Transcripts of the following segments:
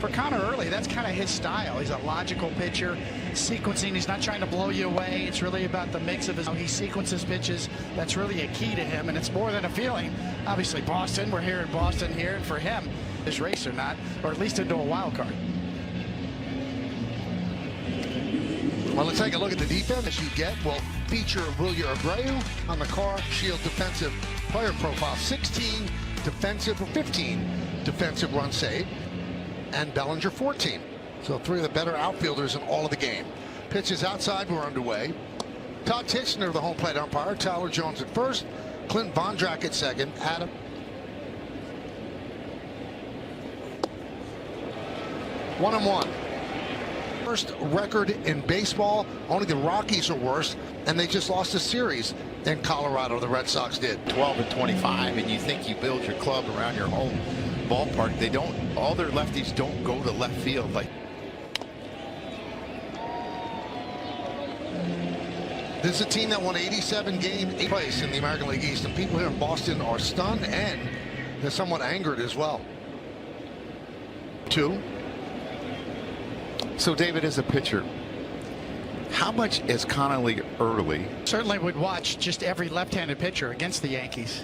For Connor early, that's kind of his style. He's a logical pitcher, sequencing. He's not trying to blow you away. It's really about the mix of how he sequences pitches. That's really a key to him, and it's more than a feeling. Obviously, Boston, we're here in Boston here, and for him, this race or not, or at least into a wild card. Well, let's take a look at the defense as you get. We'll feature Wilyer Abreu on the Car Shield defensive player profile. 16 defensive, 15 defensive run saved, and Bellinger 14. So 3 of the better outfielders in all of the game. Pitches outside were underway. Todd Tichenor, the home plate umpire. Tyler Jones at first. Clint Vondrak at second. Adam. One and one. Worst record in baseball. Only the Rockies are worse, and they just lost a series in Colorado. The Red Sox did. 12-25, and you think you build your club around your home ballpark. They don't. All their lefties don't go to left field. Like, this is a team that won 87 games, 8th place in the American League East, and people here in Boston are stunned and they're somewhat angered as well. 2. so David, as a pitcher, how much is Connolly early? Certainly would watch just every left-handed pitcher against the Yankees,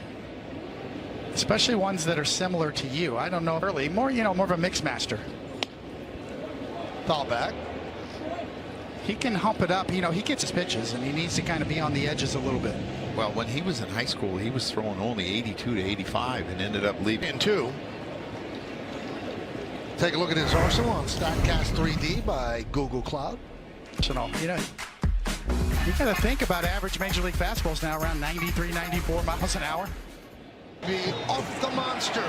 especially ones that are similar to you. I don't know early, more more of a mix master. Foul back. He can hump it up. He gets his pitches, and he needs to kind of be on the edges a little bit. Well, when he was in high school, he was throwing only 82 to 85 and ended up leaving. In 2. Take a look at his arsenal on StatCast 3D by Google Cloud. You got to think about average Major League fastballs now around 93, 94 miles an hour. Be off the monster.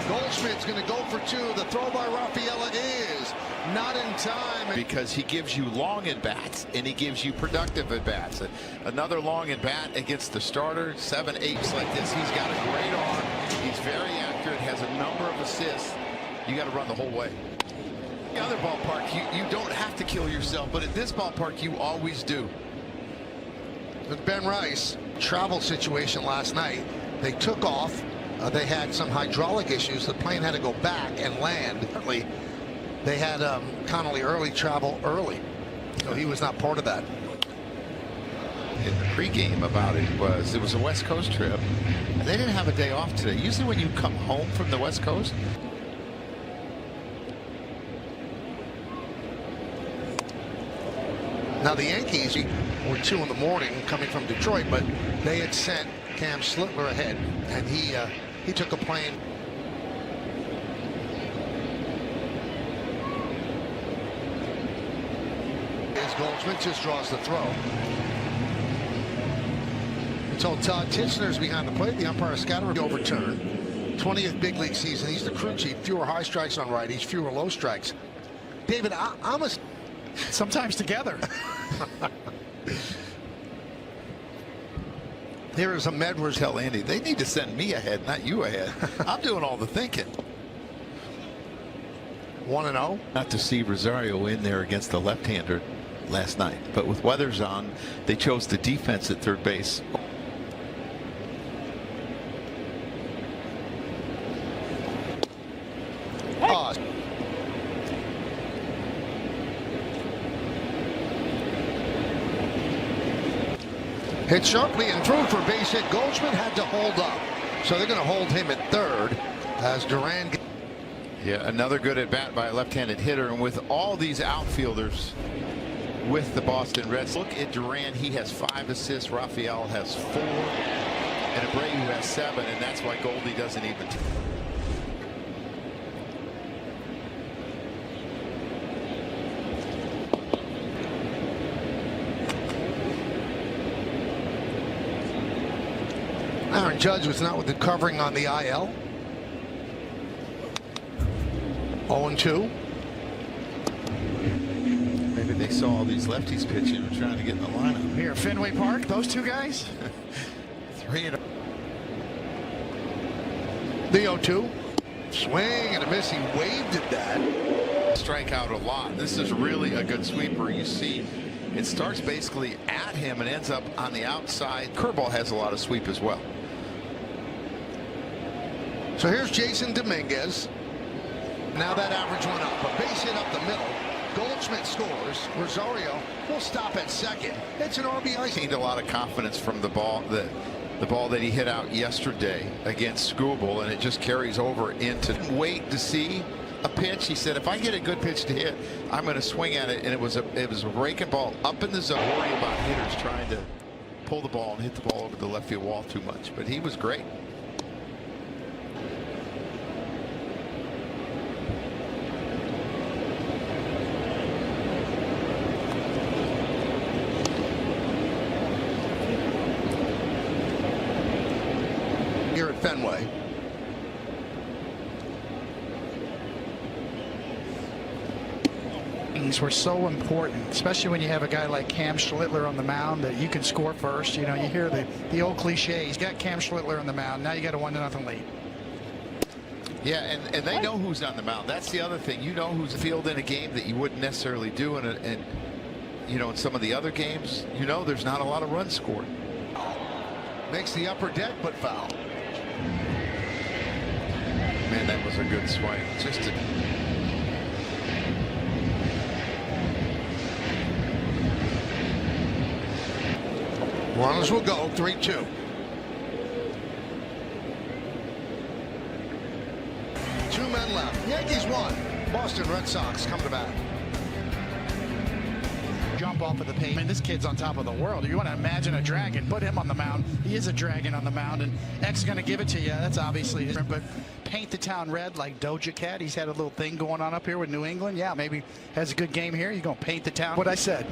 Goldschmidt's going to go for 2. The throw by Rafaela is not in time. Because he gives you long at-bats, and he gives you productive at-bats. Another long at-bat against the starter, 7/8 like this. He's got a great arm. He's very accurate, has a number of assists. You got to run the whole way. The other ballpark, you don't have to kill yourself, but at this ballpark, you always do. With Ben Rice, travel situation last night. They took off. They had some hydraulic issues. The plane had to go back and land. They had Connolly early travel early, so he was not part of that. In the pregame about it was a West Coast trip, and they didn't have a day off today. Usually when you come home from the West Coast, now the Yankees were 2 in the morning coming from Detroit, but they had sent Cam Slitler ahead, and he took a plane. Goldschmidt just draws the throw. Until Todd Tichenor behind the plate, the umpire scattered overturned. 20th big league season. He's the crew chief. Fewer high strikes on righties, fewer low strikes. David, I'm a sometimes together. Here is a Medwards. tell Andy they need to send me ahead, not you ahead. I'm doing all the thinking. 1-0. Not to see Rosario in there against the left-hander last night, but with Weathers on, they chose the defense at third base. Hit sharply and through for base hit. Goldschmidt had to hold up, so they're going to hold him at third as Duran. Yeah, another good at bat by a left-handed hitter, and with all these outfielders with the Boston Reds, look at Duran. He has 5 assists. Rafael has 4, and Abreu has 7, and that's why Goldie doesn't even. Aaron Judge was not with the covering on the IL. 0-2. Maybe they saw all these lefties pitching and trying to get in the lineup. Here, Fenway Park, those 2 guys. 3-0. The 0-2. Swing and a miss. He waved at that. Strike out a lot. This is really a good sweeper. You see, it starts basically at him and ends up on the outside. Curveball has a lot of sweep as well. So here's Jason Dominguez. Now that average went up. base hit up the middle. Goldschmidt scores. Rosario will stop at second. It's an RBI. Gained a lot of confidence from the ball that he hit out yesterday against Skubal, and it just carries over into wait to see a pitch. He said, if I get a good pitch to hit, I'm going to swing at it. And it was a breaking ball up in the zone. Worry about hitters trying to pull the ball and hit the ball over the left field wall too much, but he was great. Here at Fenway. Were so important, especially when you have a guy like Cam Schlittler on the mound, that you can score first. You know, you hear the old cliche, he's got Cam Schlittler on the mound, now you got a 1-0 lead. Yeah, and they know who's on the mound. That's the other thing. You know who's field in a game that you wouldn't necessarily do in you know, in some of the other games. You know, there's not a lot of runs scored. Makes the upper deck, but foul. Man, that was a good swing. Just a Runners will go 3-2. Two men left. Yankees won. Boston Red Sox come to bat. Jump off of the page. I mean, this kid's on top of the world. You want to imagine a dragon, put him on the mound. He is a dragon on the mound, and X is going to give it to you. That's obviously different, but paint the town red like Doja Cat. He's had a little thing going on up here with New England. Yeah, maybe has a good game here. You're going to paint the town. What I said.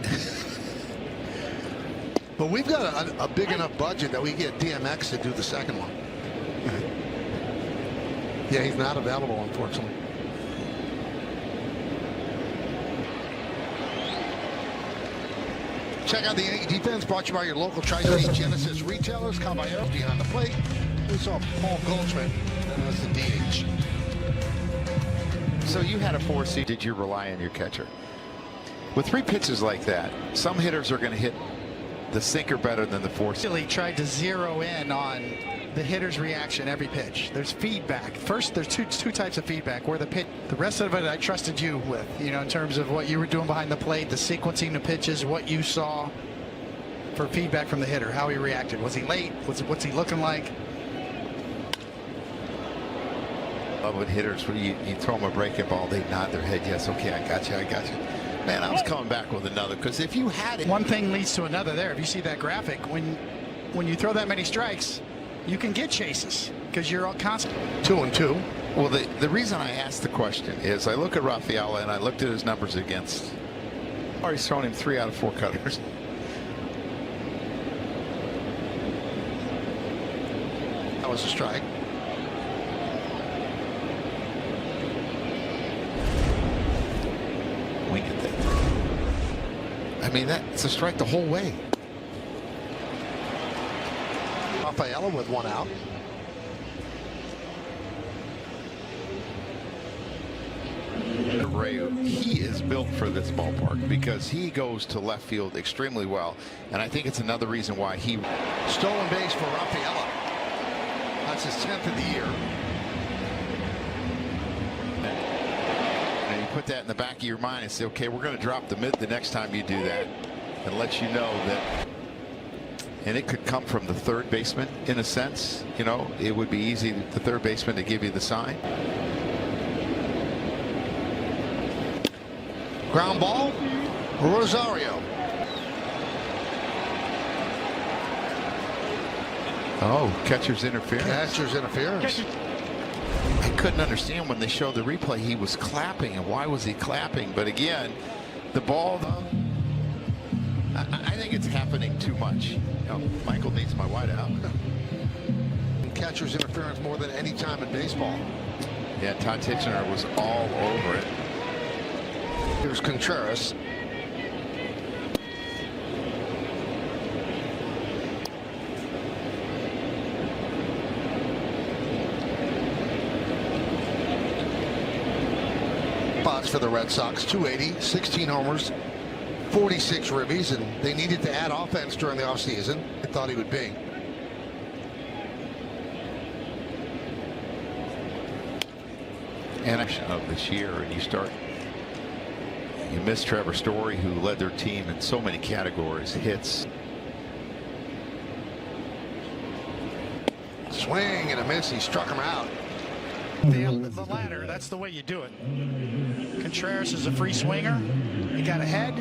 But we've got a big enough budget that we get DMX to do the second one. Yeah, he's not available, unfortunately. Check out the Yankee defense, brought to you by your local Tri-State Genesis retailers. Caballeros behind the plate. We saw Paul Goldschmidt as the DH. So you had a 4-seed. Did you rely on your catcher? With three pitches like that, some hitters are going to hit the sinker better than the 4-seed. Really tried to zero in on the hitter's reaction every pitch. There's feedback. First, there's two types of feedback. Where the rest of it, I trusted you with. You know, in terms of what you were doing behind the plate, the sequencing of pitches, what you saw for feedback from the hitter, how he reacted. Was he late? What's he looking like? With hitters, when you throw them a breaking ball, they nod their head. Yes, okay, I got you. Man, I was coming back with another, because if you had it, one thing leads to another. There, if you see that graphic, when you throw that many strikes, you can get chases because you're all constant. 2-2. Well, the reason I asked the question is I look at Rafael and I looked at his numbers against. He's thrown him 3 out of 4 cutters. That was a strike. Wing at that. I mean, that's a strike the whole way. Rafaela with 1 out. He is built for this ballpark because he goes to left field extremely well, and I think it's another reason why he stolen base for Rafaela. That's his 10th of the year. And you put that in the back of your mind and say, okay, we're going to drop the mid the next time you do that, and let you know that. And it could come from the third baseman in a sense. You know, it would be easy the third baseman to give you the sign. Ground ball, Rosario. Oh, catcher's interference. Catcher's interference. I couldn't understand when they showed the replay. He was clapping, and why was he clapping? But again, the ball, I think it's happening too much. You know, Michael needs my whiteout. Catcher's interference more than any time in baseball. Yeah, Todd Tichenor was all over it. Here's Contreras. Spots for the Red Sox, 280, 16 homers, 46 ribbies, and they needed to add offense during the offseason. I thought he would be. And of this year, and you start You miss Trevor Story, who led their team in so many categories, hits. Swing and a miss. He struck him out. The ladder, that's the way you do it. Contreras is a free swinger. He got ahead.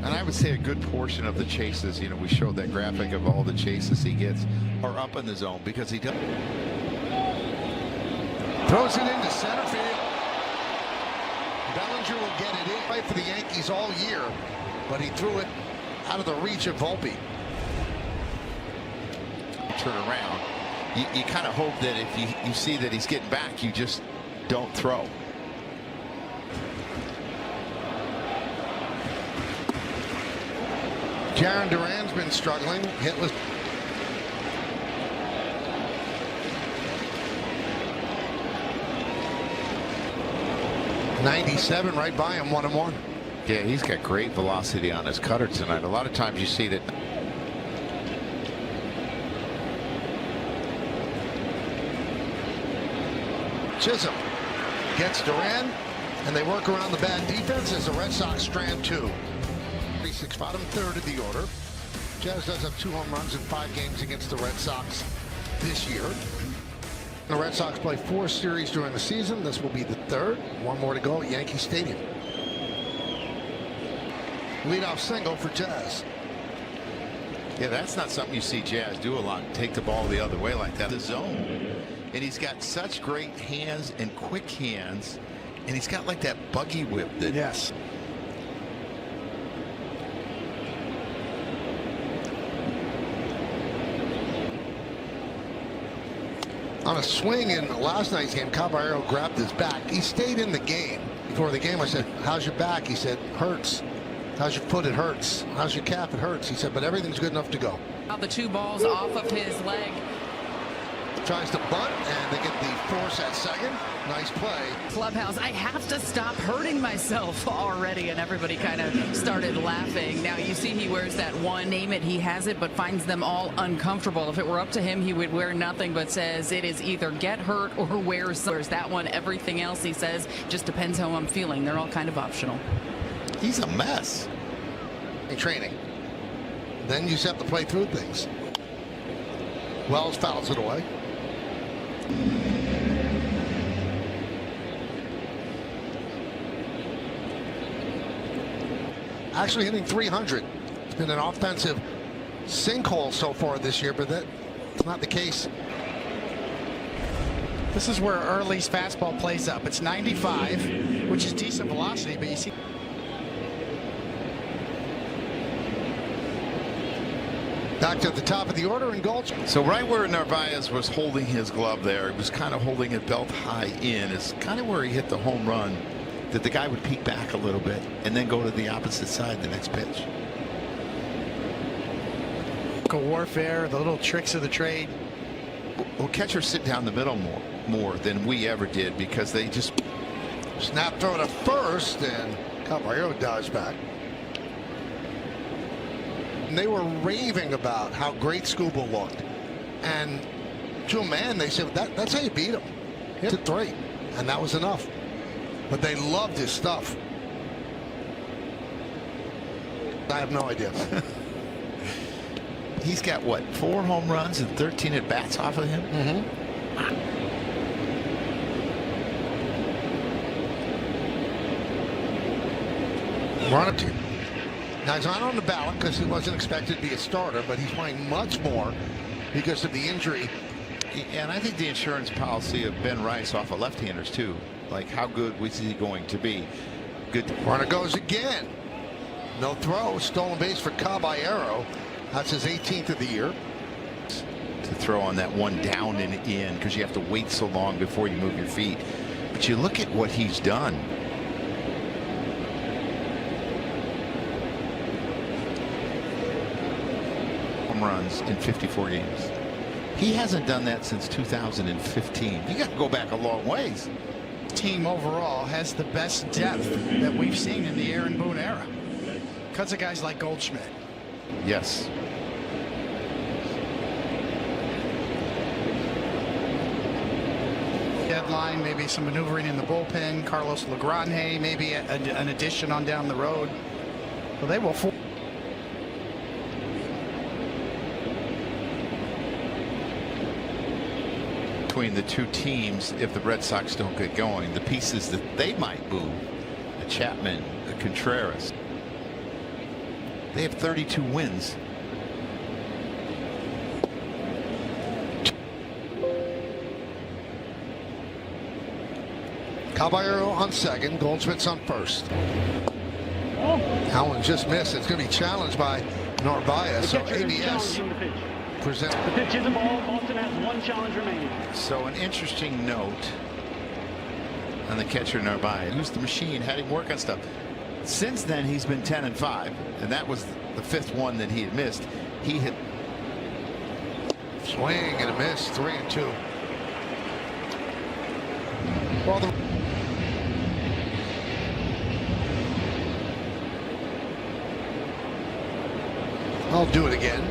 And I would say a good portion of the chases, you know, we showed that graphic of all the chases he gets, are up in the zone because he does. Throws it into center field. Bellinger will get it in right for the Yankees all year, but he threw it out of the reach of Volpe. Turn around. You kind of hope that if you see that he's getting back, you just don't throw. Jarren Duran's been struggling. Hitless. .97 right by him, 1-1. Yeah, he's got great velocity on his cutter tonight. A lot of times you see that. Chisholm gets Duran, and they work around the bad defense as the Red Sox strand 2. 3-6 bottom third of the order. Jazz does have 2 home runs in 5 games against the Red Sox this year. The Red Sox play 4 series during the season. This will be the 3rd. 1 more to go at Yankee Stadium. Leadoff single for Jazz. Yeah, that's not something you see Jazz do a lot. Take the ball the other way like that. The zone. And he's got such great hands and quick hands. And he's got like that buggy whip that. Yes. On a swing in last night's game, Caballero grabbed his back. He stayed in the game. Before the game, I said, how's your back? He said, hurts. How's your foot? It hurts. How's your calf? It hurts. He said, but everything's good enough to go. The 2 balls off of his leg. Tries to bunt, and they get the force at second. Nice play. Clubhouse, I have to stop hurting myself already, and everybody kind of started laughing. Now you see he wears that one, name it, he has it, but finds them all uncomfortable. If it were up to him, he would wear nothing, but says it is either get hurt or wear some. That one, everything else, he says, just depends how I'm feeling. They're all kind of optional. He's a mess. In training. Then you just have to play through things. Wells fouls it away. Actually hitting 300. It's been an offensive sinkhole so far this year, but that's not the case. This is where Early's fastball plays up. It's 95, which is decent velocity, but you see. Back to the top of the order in Gulch. So right where Narvaez was holding his glove there, he was kind of holding it belt high in. It's kind of where he hit the home run, that the guy would peek back a little bit and then go to the opposite side the next pitch. Warfare, the little tricks of the trade. Well, catchers sit down the middle more than we ever did because they just snap throw to first, and Caballero dodged back. And they were raving about how great Skubal looked, and to a man they said that's how you beat him. Hit a 3, and that was enough. But they loved his stuff. I have no idea. He's got what, 4 home runs and 13 at bats off of him? Run it to. Now he's not on the ballot because he wasn't expected to be a starter, but he's playing much more because of the injury. And I think the insurance policy of Ben Rice off of left-handers too. Like, how good was he going to be? Good. Runner goes again. No throw. Stolen base for Caballero. That's his 18th of the year. To throw on that one down and in because you have to wait so long before you move your feet. But you look at what he's done. Home runs in 54 games. He hasn't done that since 2015. You got to go back a long ways. Team overall has the best depth that we've seen in the Aaron Boone era because of guys like Goldschmidt. Yes. Yeah, deadline, maybe some maneuvering in the bullpen. Carlos Legrand, maybe an addition on down the road. Well, they will. Between the two teams, if the Red Sox don't get going, the pieces that they might move, a Chapman, a Contreras, they have 32 wins. Caballero on second, Goldschmidt's on first. That one just missed. It's going to be challenged by Narvaez. So ABS presents. The pitch is a ball. Boston has one challenge remaining. So an interesting note on the catcher Narvaez. Used the machine, had him work on stuff. Since then, he's been 10-5, and that was the 5th one that he had missed. He had swing and a miss, 3-2. Well, I'll do it again.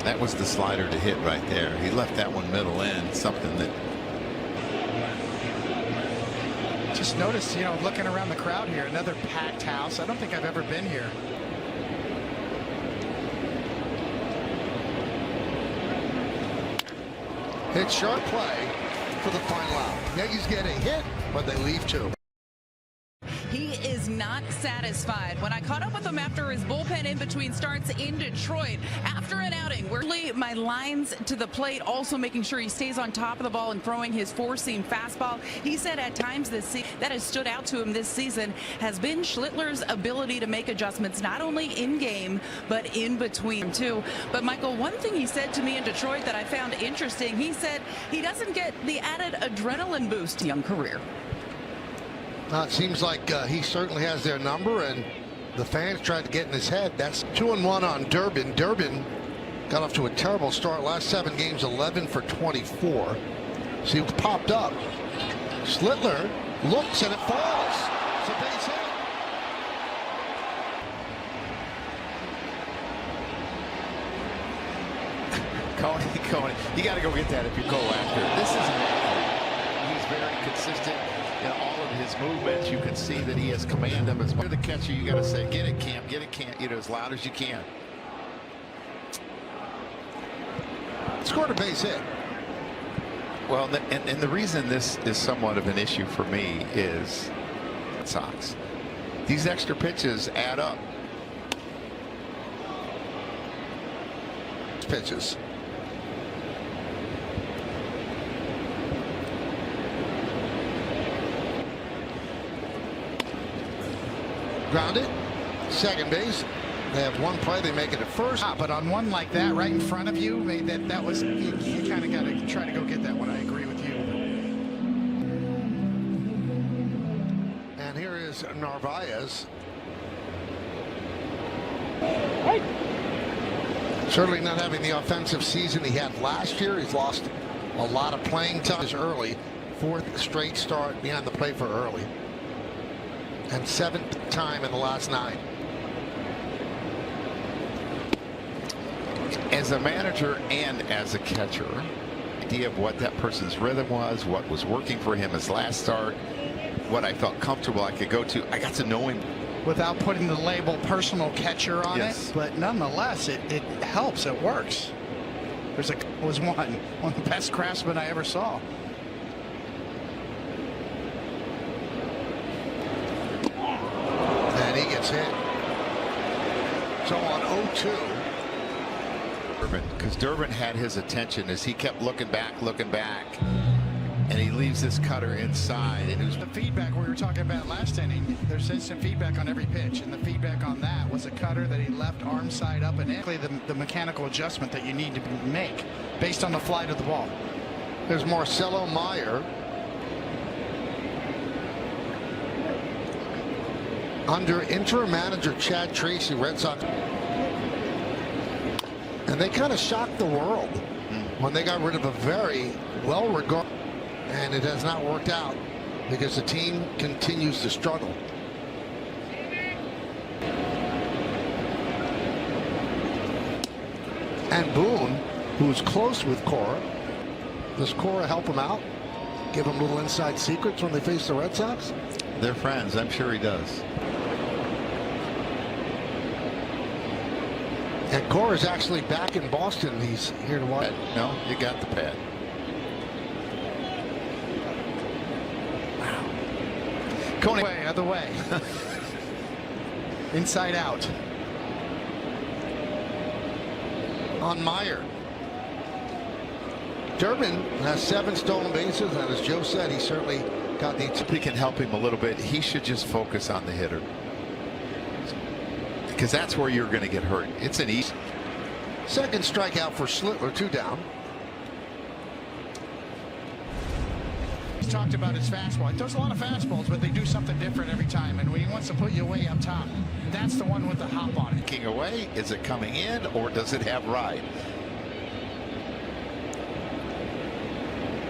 That was the slider to hit right there. He left that one middle in, something that. Just noticed, you know, looking around the crowd here, another packed house. I don't think I've ever been here. Hit sharp play for the final out. Yankees get a hit, but they leave two. He is not satisfied. When I caught up with him after his bullpen in between starts in Detroit, after an outing, where my lines to the plate, also making sure he stays on top of the ball and throwing his four-seam fastball. He said at times this season that has stood out to him this season has been Schlittler's ability to make adjustments, not only in game, but in between too. But Michael, one thing he said to me in Detroit that I found interesting, he said he doesn't get the added adrenaline boost in young career. It seems like he certainly has their number, and the fans tried to get in his head. That's 2-1 on Durbin. Durbin got off to a terrible start. Last 7 games, 11 for 24. See what's popped up. Schlittler looks and it falls. It's a base hit. Coney, you got to go get that if you go after it. This is he's very consistent in all of his movements. You can see that he has command of his. You're the catcher. You got to say, get it, Camp, get it, Camp, you know, as loud as you can. Scored a base hit. Well, and the reason this is somewhat of an issue for me is Sox. These extra pitches add up. Pitches. Grounded. Second base. They have one play. They make it at first. But on one like that, right in front of you, that was you kind of got to try to go get that one. I agree with you. And here is Narvaez. Certainly not having the offensive season he had last year. He's lost a lot of playing time early. 4th straight start behind the plate for early. And 7th time in the last 9. As a manager and as a catcher, idea of what that person's rhythm was, what was working for him his last start, what I felt comfortable I could go to. I got to know him without putting the label personal catcher on yes. it, but nonetheless it helps. It works. Was one of the best craftsmen I ever saw. And he gets hit. So on 0-2. Because Durbin had his attention as he kept looking back, and he leaves this cutter inside. And it was the feedback we were talking about last inning. There's some feedback on every pitch, and the feedback on that was a cutter that he left arm side up, and the mechanical adjustment that you need to make based on the flight of the ball. There's Marcelo Meyer. Under interim manager Chad Tracy, Red Sox. And they kind of shocked the world when they got rid of a very well-regarded, and it has not worked out because the team continues to struggle. And Boone, who's close with Cora, does Cora help him out? Give them little inside secrets when they face the Red Sox? They're friends. I'm sure he does. And Cora's actually back in Boston. He's here to watch. No, you got the pad. Coney way, other way. Inside out. On Meyer. Durbin has 7 stolen bases, and as Joe said, he certainly got the. If he can help him a little bit, he should just focus on the hitter, because that's where you're going to get hurt. It's an easy. Second strikeout for Schlittler, 2 down. He's talked about his fastball. He throws a lot of fastballs, but they do something different every time. And when he wants to put you way up top, that's the one with the hop on it. King away, is it coming in or does it have ride?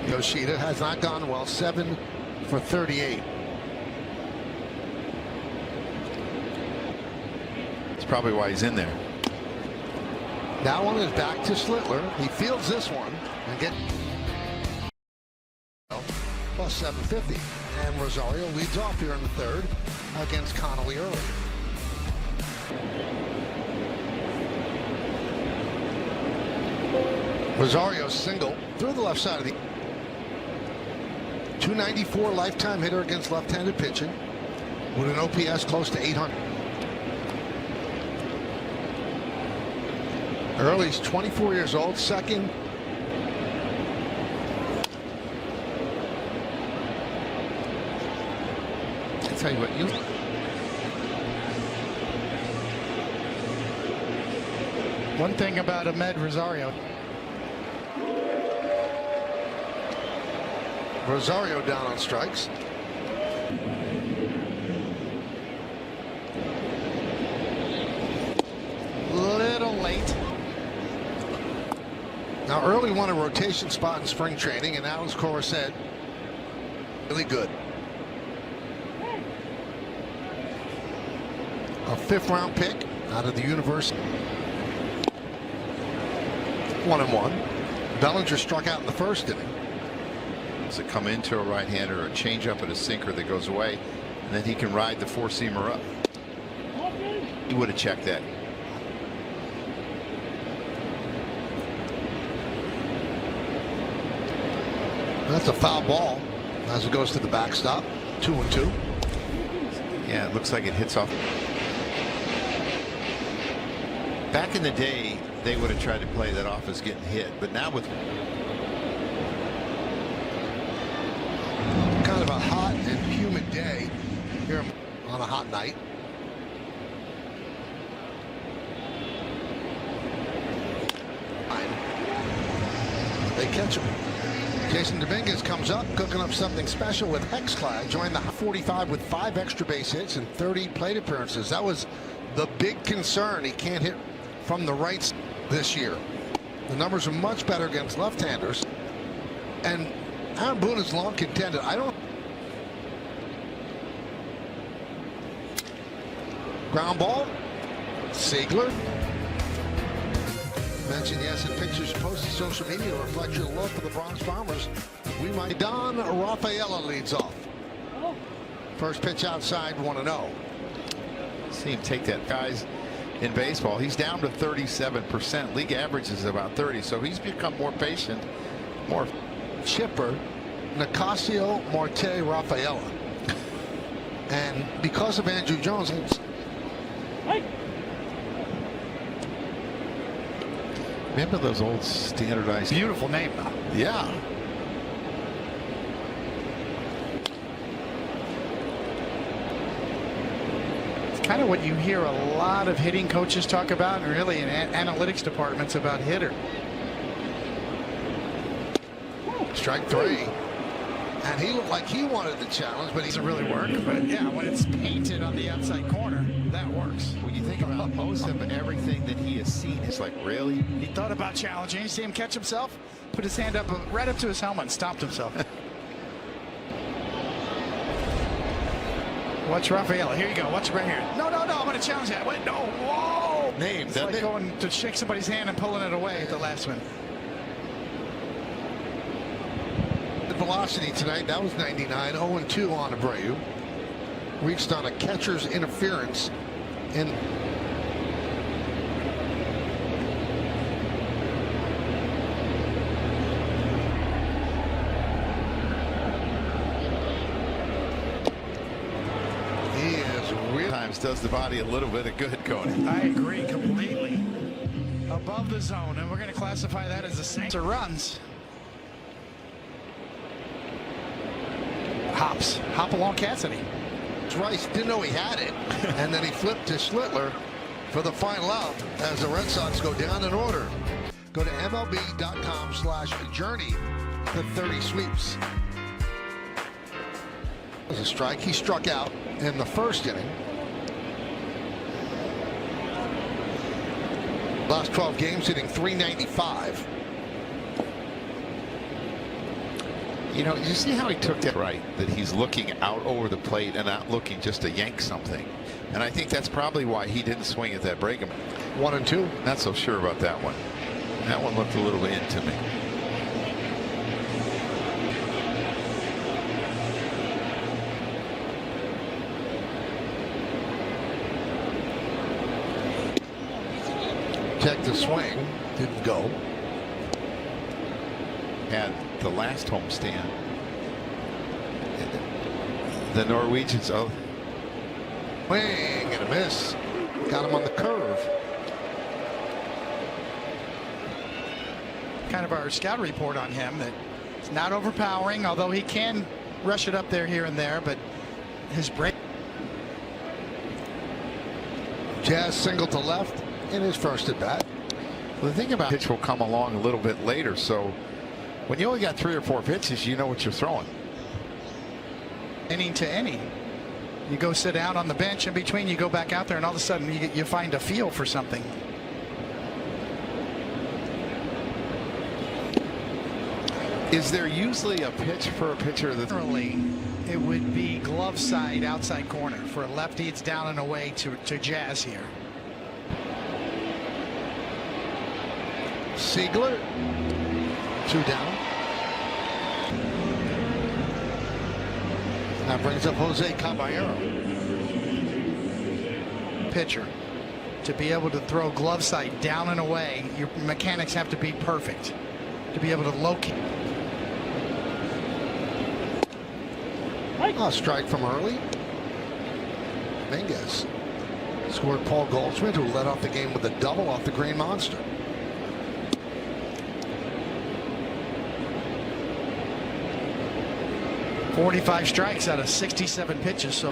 Yoshida has not gone well. 7 for 38. That's probably why he's in there. That one is back to Schlittler. He fields this one and get plus 750. And Rosario leads off here in the 3rd against Connolly early. Rosario single through the left side of the 294 lifetime hitter against left-handed pitching with an OPS close to 800. Early's 24 years old, second. I'll tell you what, One thing about Ahmed Rosario. Rosario down on strikes. Little late. Now early won a rotation spot in spring training, and now, as Cora said, really good. A 5th round pick out of the university. 1-1. Bellinger struck out in the 1st inning. does it come into a right-hander or a changeup and a sinker that goes away, and then he can ride the 4-seamer up. He would have checked that. That's a foul ball as it goes to the backstop. 2-2. Yeah, it looks like it hits off. Back in the day, they would have tried to play that off as getting hit, but now with kind of a hot and humid day here on a hot night. They catch him. Jason Dominguez comes up, cooking up something special with Hexclad. Joined the 45 with 5 extra base hits and 30 plate appearances. That was the big concern. He can't hit from the right this year. The numbers are much better against left-handers. And Aaron Boone has long contended. Ground ball. Siegler. Mentioned yes in pictures posted social media reflect your love for the Bronx Bombers. We might. Don Rafaela leads off. First pitch outside, 1-0. See him take that. Guys in baseball, he's down to 37%. League average is about 30, so he's become more patient, more chipper. Nicasio Marte Rafaela. And because of Andrew Jones, remember those old standardized. Beautiful name, though. Yeah. It's kind of what you hear a lot of hitting coaches talk about, and really in analytics departments about hitter. strike 3. And he looked like he wanted the challenge, but he doesn't really work. But yeah, when it's painted on the outside corner, that works. When you think about most of everything that he has seen, it's like, really? He thought about challenging. You see him catch himself, put his hand up right up to his helmet and stopped himself. Watch Rafaela. Here you go. Watch right here. No, no, no. I'm going to challenge that. Wait, no. Whoa. Name. It's like going to shake somebody's hand and pulling it away at the last one. velocity tonight. That was 99. 0-2 on Abreu. Reached on a catcher's interference in. He is real. Times does the body a little bit of good, Cody. I agree completely. Above the zone, and we're going to classify that as a single. Runs. Hop along Cassidy. Rice didn't know he had it, and then he flipped to Schlittler for the final out as the Red Sox go down in order. Go to MLB.com/journey to 30 sweeps. There's a strike. He struck out in the first inning. Last 12 games hitting .395. You know, you see how he took that right, that he's looking out over the plate and not looking just to yank something. And I think that's probably why he didn't swing at that break. 1-2. Not so sure about that one. That one looked a little in to me. Check the swing. Didn't go. At the last homestand, the Norwegians, Swing and a miss. Got him on the curve. Kind of our scout report on him, that it's not overpowering, although he can rush it up there here and there, but his break. Jazz single to left in his first at bat. well, the thing about pitch will come along a little bit later, so when you only got 3 or 4 pitches, you know what you're throwing. Inning to inning. You go sit down on the bench in between, you go back out there, and all of a sudden you find a feel for something. Is there usually a pitch for a pitcher that Generally, it would be glove side, outside corner. For a lefty, it's down and away to Jazz here. Siegler, 2 down. That brings up Jose Caballero. Pitcher, to be able to throw glove side down and away, your mechanics have to be perfect to be able to locate. A strike from early. Dominguez scored Paul Goldschmidt, who led off the game with a double off the Green Monster. .45 strikes out of 67 pitches. So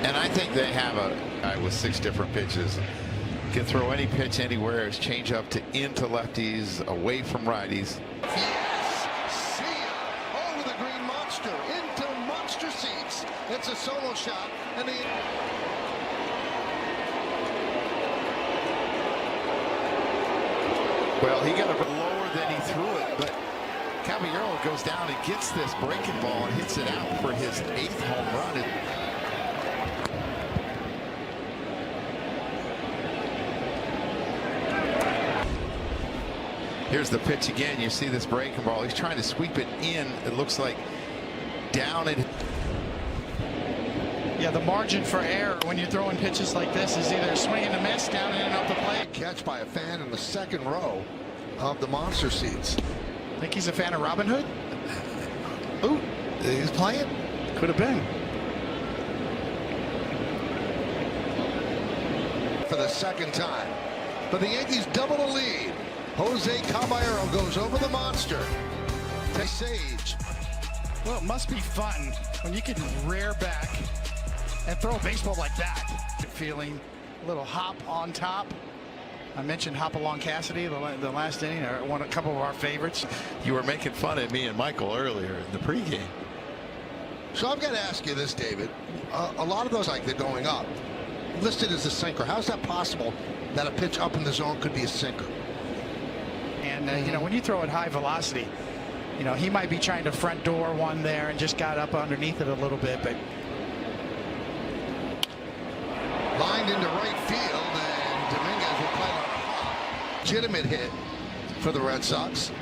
and I think they have a guy with 6 different pitches. Can throw any pitch anywhere. It's change up to into lefties, away from righties. Yes! See ya! Over the Green Monster, into monster seats. It's a solo shot, and Well, he got a bit lower than he threw it, but Caballero goes down and gets this breaking ball and hits it out for his 8th home run. Here's the pitch again. You see this breaking ball. He's trying to sweep it in. It looks like down and. yeah, the margin for error when you're throwing pitches like this is either swing and a miss, down and up the plate. catch by a fan in the 2nd row of the monster seats. Think he's a fan of Robin Hood? Ooh, he's playing. Could have been. For the 2nd time. But the Yankees double the lead. Jose Caballero goes over the monster. To Sage. Well, it must be fun when you can rear back and throw a baseball like that. Feeling a little hop on top. I mentioned hop along Cassidy the last inning, or a couple of our favorites. You were making fun of me and Michael earlier in the pregame. So I've got to ask you this, David. A lot of those, like they're going up, listed as a sinker. How's that possible that a pitch up in the zone could be a sinker? And you know, when you throw at high velocity, you know, he might be trying to front door one there and just got up underneath it a little bit, but lined into right field, and Dominguez will play on a hop. Legitimate hit for the Red Sox.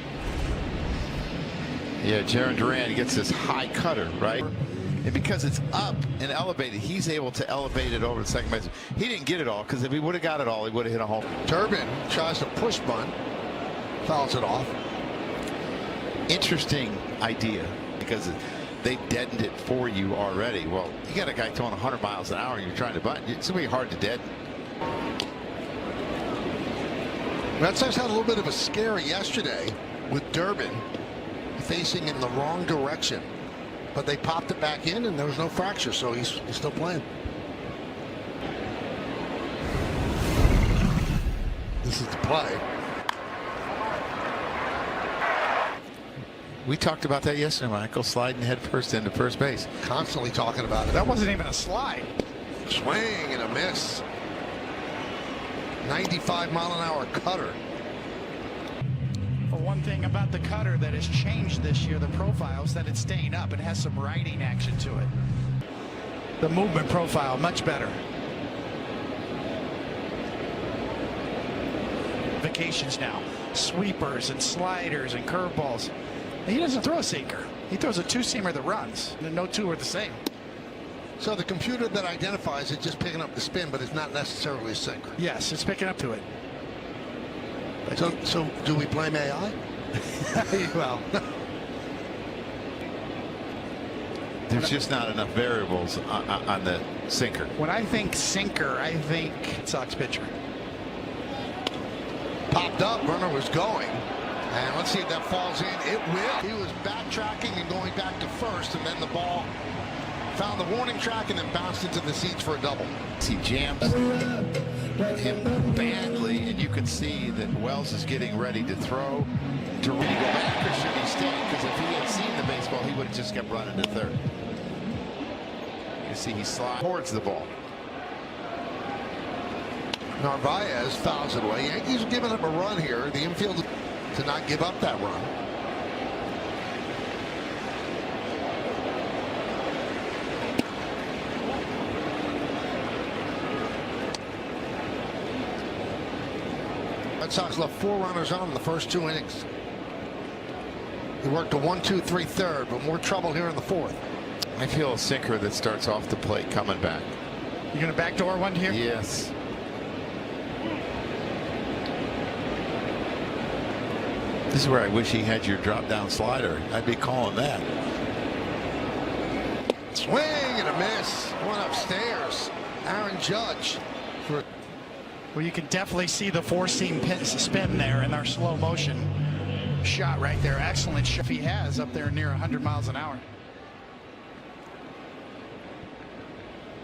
Yeah, Jaron Duran gets this high cutter, right? And because it's up and elevated, he's able to elevate it over the second base. He didn't get it all, because if he would have got it all, he would have hit a home. Turbin tries to push bunt, fouls it off. Interesting idea, because they deadened it for you already. Well, you got a guy throwing 100 miles an hour and you're trying to bunt. It's going to be hard to deaden. Red Sox had a little bit of a scare yesterday with Durbin facing in the wrong direction, but they popped it back in and there was no fracture, so he's still playing. This is the play. We talked about that yesterday, Michael, sliding head first into first base. Constantly talking about it. That wasn't even a slide. Swing and a miss. 95-mile-an-hour cutter. Well, one thing about the cutter that has changed this year, the profile, is that it's staying up. It has some riding action to it. The movement profile, much better. Vacations now. Sweepers and sliders and curveballs. He doesn't throw a sinker. He throws a two-seamer that runs. And no two are the same. So the computer that identifies it just picking up the spin, but it's not necessarily a sinker. Yes, it's picking up to it. So do we blame AI? Well, There's just not enough variables on the sinker. when I think sinker, I think Sox pitcher. Popped up, runner was going. And let's see if that falls in. It will. He was backtracking and going back to first, and then the ball found the warning track and then bounced into the seats for a double. He jams him badly, and you can see that Wells is getting ready to throw. To really go back, or should he stay? Because if he had seen the baseball, he would have just kept running to third. You see he slides towards the ball. Narvaez fouls it away. Yankees are giving up a run here. The infield to not give up that run. Red Sox left 4 runners on in the first 2 innings. He worked a 1-2-3 third, but more trouble here in the 4th. I feel a sinker that starts off the plate coming back. You going to backdoor one here? Yes. This is where I wish he had your drop down slider. I'd be calling that. Swing and a miss. One upstairs. Aaron Judge. Well, you can definitely see the 4-seam spin there in our slow motion shot right there. Excellent shot he has up there near 100 miles an hour.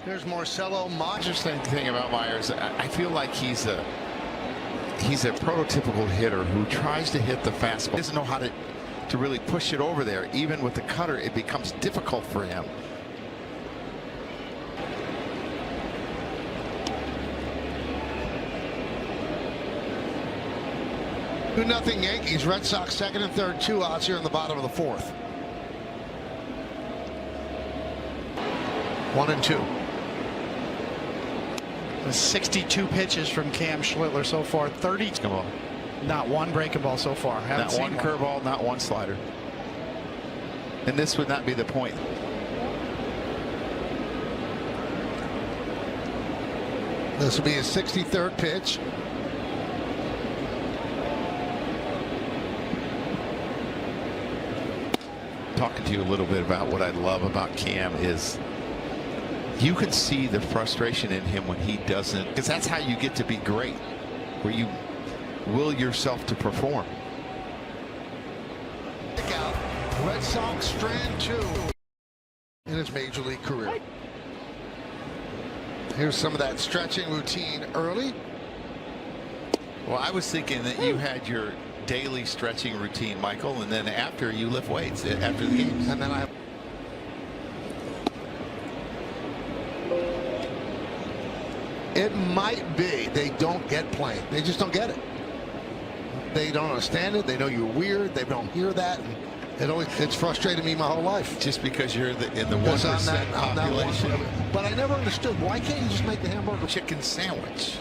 There's Marcelo Myers. Interesting thing about Myers, I feel like he's a prototypical hitter who tries to hit the fastball. He doesn't know how to really push it over there. Even with the cutter, it becomes difficult for him. 2-0 Yankees. Red Sox second and third, 2 outs here in the bottom of the 4th. 1-2. 62 pitches from Cam Schlittler so far. 30. Come on. Not one breaking ball so far. Not one curveball, not one slider. And this would not be the point. This will be his 63rd pitch. Talking to you a little bit about what I love about Cam is you can see the frustration in him when he doesn't, because that's how you get to be great, where you will yourself to perform. Red Sox strand 2 in his major league career. Here's some of that stretching routine early. Well, I was thinking that you had your daily stretching routine, Michael, and then after you lift weights after the games. And then it might be they don't get playing. They just don't get it. They don't understand it. They know you're weird. They don't hear that. And it's frustrated me my whole life. Just because you're in the 1% population. But I never understood, why can't you just make the hamburger Chicken sandwich.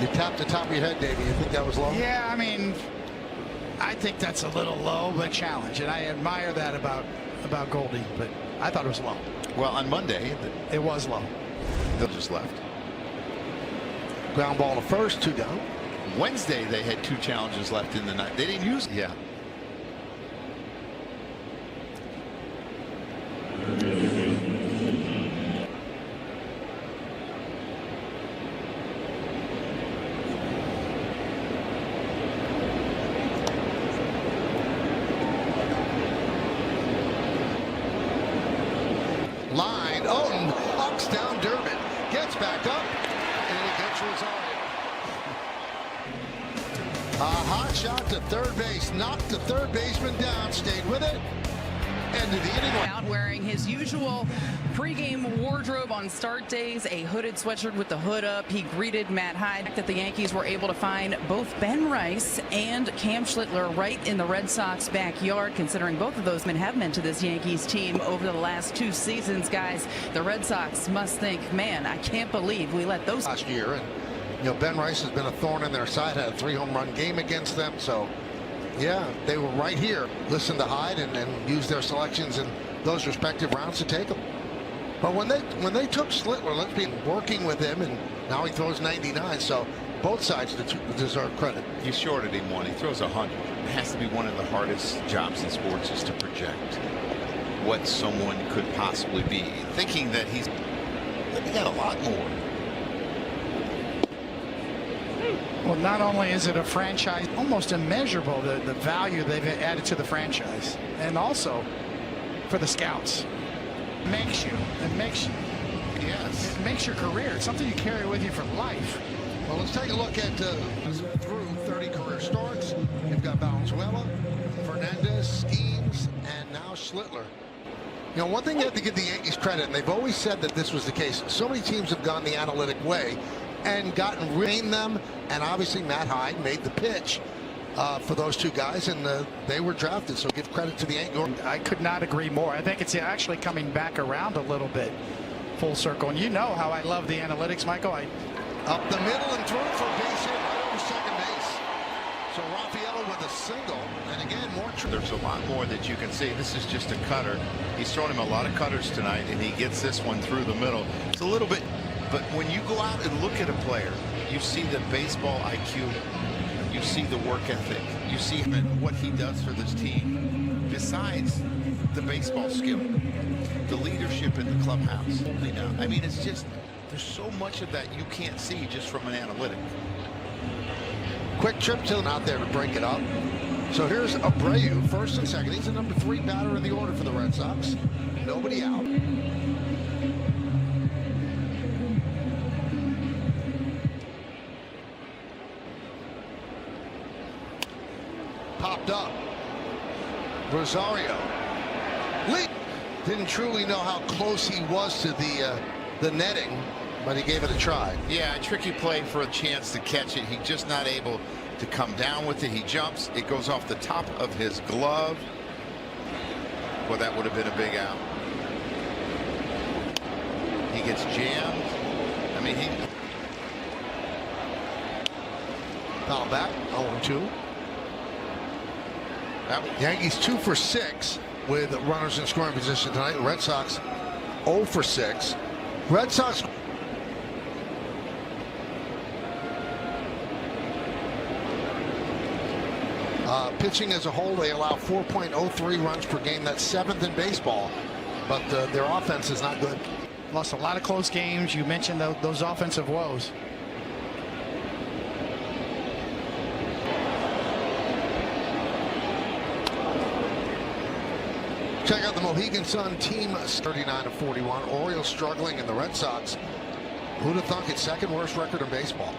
You tapped the top of your head, Davey. You think that was low? Yeah, I mean, I think that's a little low, but challenge, and I admire that about Goldie, but I thought it was low. Well, on Monday, it was low. They just left. Ground ball to first, 2 down. Wednesday, they had 2 challenges left in the night. They didn't use. Yeah. Line, knocks down Durbin, gets back up, and he gets Rosario. A hot shot to third base, knocked the third baseman down, stayed with it. End of the inning. Out wearing his usual pregame wardrobe on start days, a hooded sweatshirt with the hood up. He greeted Matt Hyde. That the Yankees were able to find both Ben Rice and Cam Schlittler right in the Red Sox backyard, considering both of those men have been to this Yankees team over the last 2 seasons. Guys, the Red Sox must think, man, I can't believe we let those last year. And Ben Rice has been a thorn in their side, had a 3-home run game against them. So yeah, they were right here. Listen to Hyde and use their selections in those respective rounds to take them. But when they took Schlittler, let's be working with him, and now he throws 99. So both sides deserve credit. You shorted him one. He throws 100. It has to be one of the hardest jobs in sports, is to project what someone could possibly be, thinking that he got a lot more. Well, not only is it a franchise, almost immeasurable, the value they've added to the franchise, and also for the scouts. It makes you. Yes. It makes your career. It's something you carry with you for life. Well, let's take a look at through 30 career starts. You've got Valenzuela, Fernandez, Skeens, and now Schlittler. You know, one thing you have to give the Yankees credit, and they've always said that this was the case. So many teams have gone the analytic way and gotten rid of them, and obviously Matt Hyde made the pitch for those 2 guys, and they were drafted. So give credit to the Yankees. I could not agree more. I think it's actually coming back around a little bit, full circle. And you know how I love the analytics, Michael. Up the middle and through for a base hit right over second base. So Rafaela with a single, and again more. There's a lot more that you can see. This is just a cutter. He's thrown him a lot of cutters tonight, and he gets this one through the middle. It's a little bit, but when you go out and look at a player, you see the baseball IQ. You see the work ethic. You see what he does for this team. Besides the baseball skill, the leadership in the clubhouse. I mean, it's just, there's so much of that you can't see just from an analytic. Quick trip to out there to break it up. So here's Abreu, first and second. He's the number 3 batter in the order for the Red Sox. Nobody out. Popped up. Rosario. Didn't truly know how close he was to the netting, but he gave it a try. Yeah, a tricky play for a chance to catch it. He's just not able to come down with it. He jumps. It goes off the top of his glove. Well, that would have been a big out. He gets jammed. I mean, he foul back. 0-2. Yankees 2 for 6 with runners in scoring position tonight. Red Sox 0 for 6. Red Sox. Pitching as a whole, they allow 4.03 runs per game. That's 7th in baseball, but their offense is not good. Lost a lot of close games. You mentioned those offensive woes. Check out the Mohegan Sun team, 39-41. Orioles struggling, and the Red Sox, who'd have thunk, it's 2nd worst record in baseball.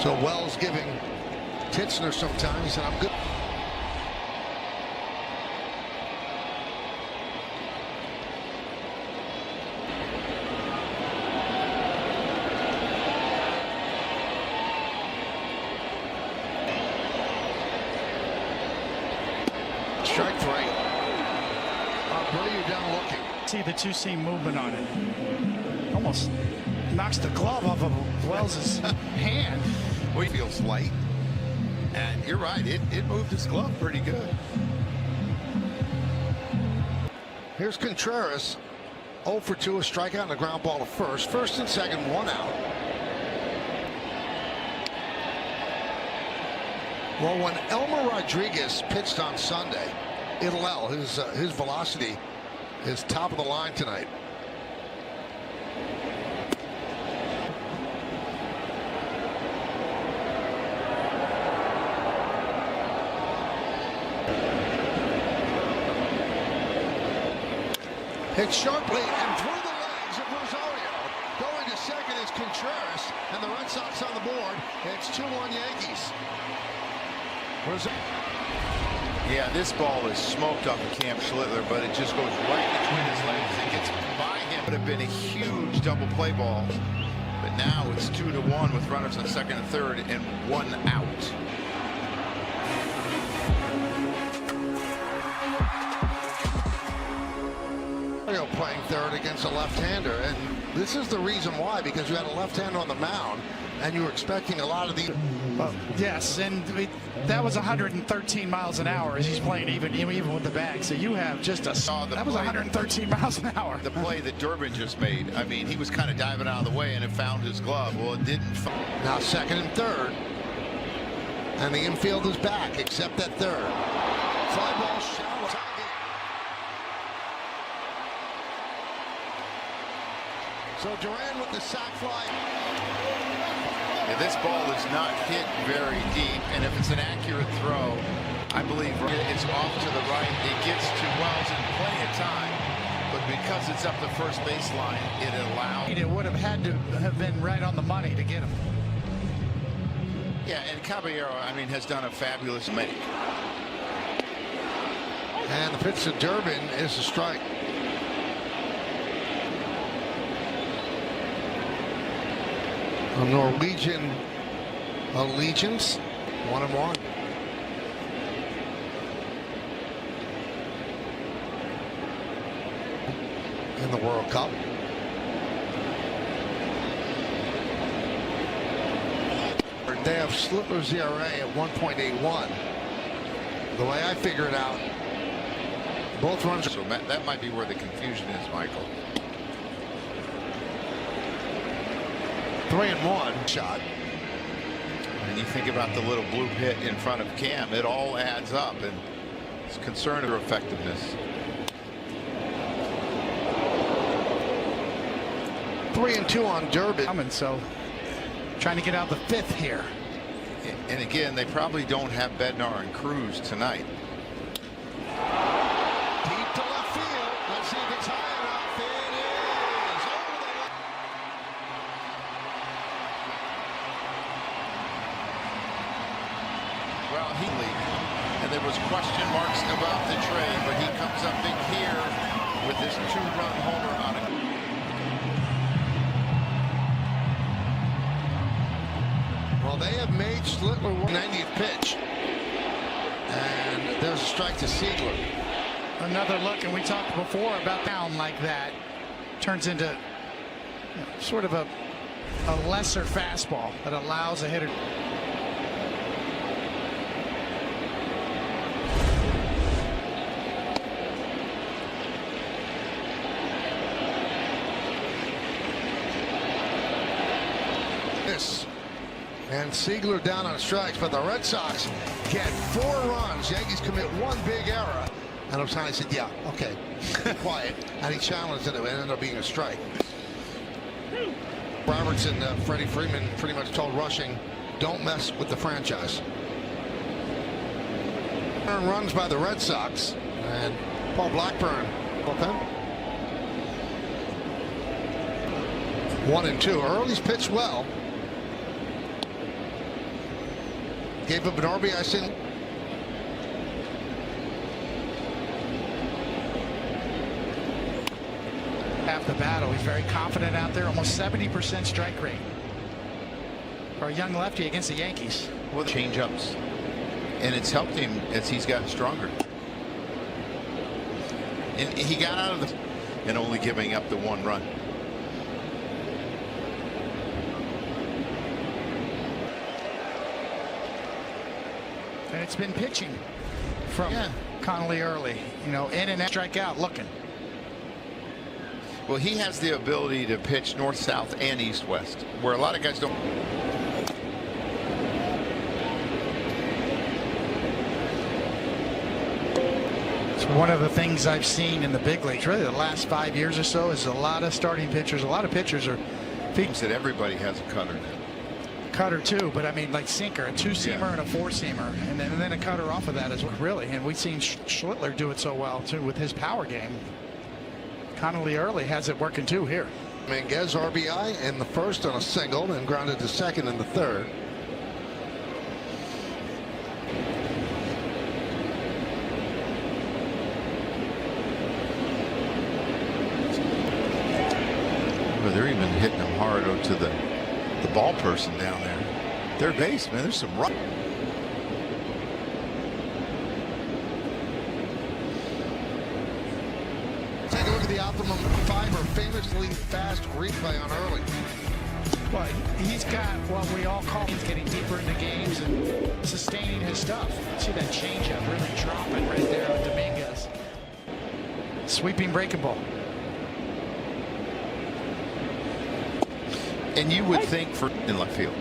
So Wells giving Titchener some time. He said, I'm good. Strike 3. Abreu down looking. See the 2-seam movement on it. almost knocks the glove off of Wells' hand. Well, he feels light. And you're right, it moved his glove pretty good. Here's Contreras, 0 for 2, a strikeout and a ground ball to first. First and second, 1 out. Well, when Elmer Rodriguez pitched on Sunday, his velocity is top of the line tonight. Hit sharply and through the legs of Rosario. Going to second is Contreras, and the Red Sox on the board. It's 2-1 Yankees. Yeah, this ball is smoked off of Cam Schlittler, but it just goes right between his legs. It gets by him. It would have been a huge double play ball, but now it's 2-1 with runners on second and third and 1 out. Playing third against a left-hander, and this is the reason why, because you had a left-hander on the mound and you were expecting a lot of the yes, and that was 113 miles an hour as he's playing even with the bag, so you have just that was 113 miles an hour. The play that Durbin just made, I mean, he was kind of diving out of the way and it found his glove. Well, it didn't. Now second and third, and the infield is back except that third. Fly ball shallow. So Duran with the sac fly. Yeah, this ball is not hit very deep, and if it's an accurate throw, I believe it's off to the right. It gets to Wells in plenty of time, but because it's up the first baseline, it allows. It would have had to have been right on the money to get him. Yeah, and Caballero, I mean, has done a fabulous make. And the pitch to Durbin is a strike. A Norwegian allegiance, 1-1. In the World Cup. They have Schlittler's ERA at 1.81. The way I figure it out, both runs. So that might be where the confusion is, Michael. 3-1 shot. And you think about the little blue pit in front of Cam, it all adds up, and it's concerned of effectiveness. 3-2 on Durbin. So trying to get out the fifth here. And again, they probably don't have Bednar and Cruz tonight. Deep to left field. Let's see if it's high enough. It is. Over the line. Well, and there was question marks about the trade, but he comes up big here with this 2-run homer on a. Well, they have made Schlittler 90th pitch, and there's a strike to Siegler. Another look, and we talked before about down like that turns into sort of a lesser fastball that allows a hitter. And Siegler down on strikes, but the Red Sox get 4 runs. Yankees commit 1 big error. And Ohtani said, yeah, okay, quiet. And he challenged it, and it ended up being a strike. Robertson, Freddie Freeman pretty much told Rushing, don't mess with the franchise. Runs by the Red Sox, and Paul Blackburn, bullpen. 1-2. Early's pitched well. Gave up an RBI single. Half the battle. He's very confident out there. Almost 70% strike rate for a young lefty against the Yankees. Well, change-ups, and it's helped him as he's gotten stronger. And he got out of the and only giving up the 1 run. And it's been pitching from Connolly early. You know, in and out, strike out, looking. Well, he has the ability to pitch north, south, and east, west, where a lot of guys don't. It's one of the things I've seen in the big leagues, really the last 5 years or so, is a lot of starting pitchers. A lot of pitchers are feeding. That everybody has a cutter now. Cutter too, but I mean, like sinker, a two-seamer and a four-seamer, and then a cutter off of that as well, really. And we've seen Schlittler do it so well too with his power game. Connolly early has it working too here. Manguez RBI in the first on a single, then grounded to second in the third. Well, they're even hitting them hard to the ball person down there. Third base, man. There's some run. Take a look at the optimum fiber, famously fast replay on early. Well, he's got what we all call he's getting deeper into games and sustaining his stuff. See that changeup really dropping right there on Dominguez. Sweeping breaking ball. And you would think for in left field,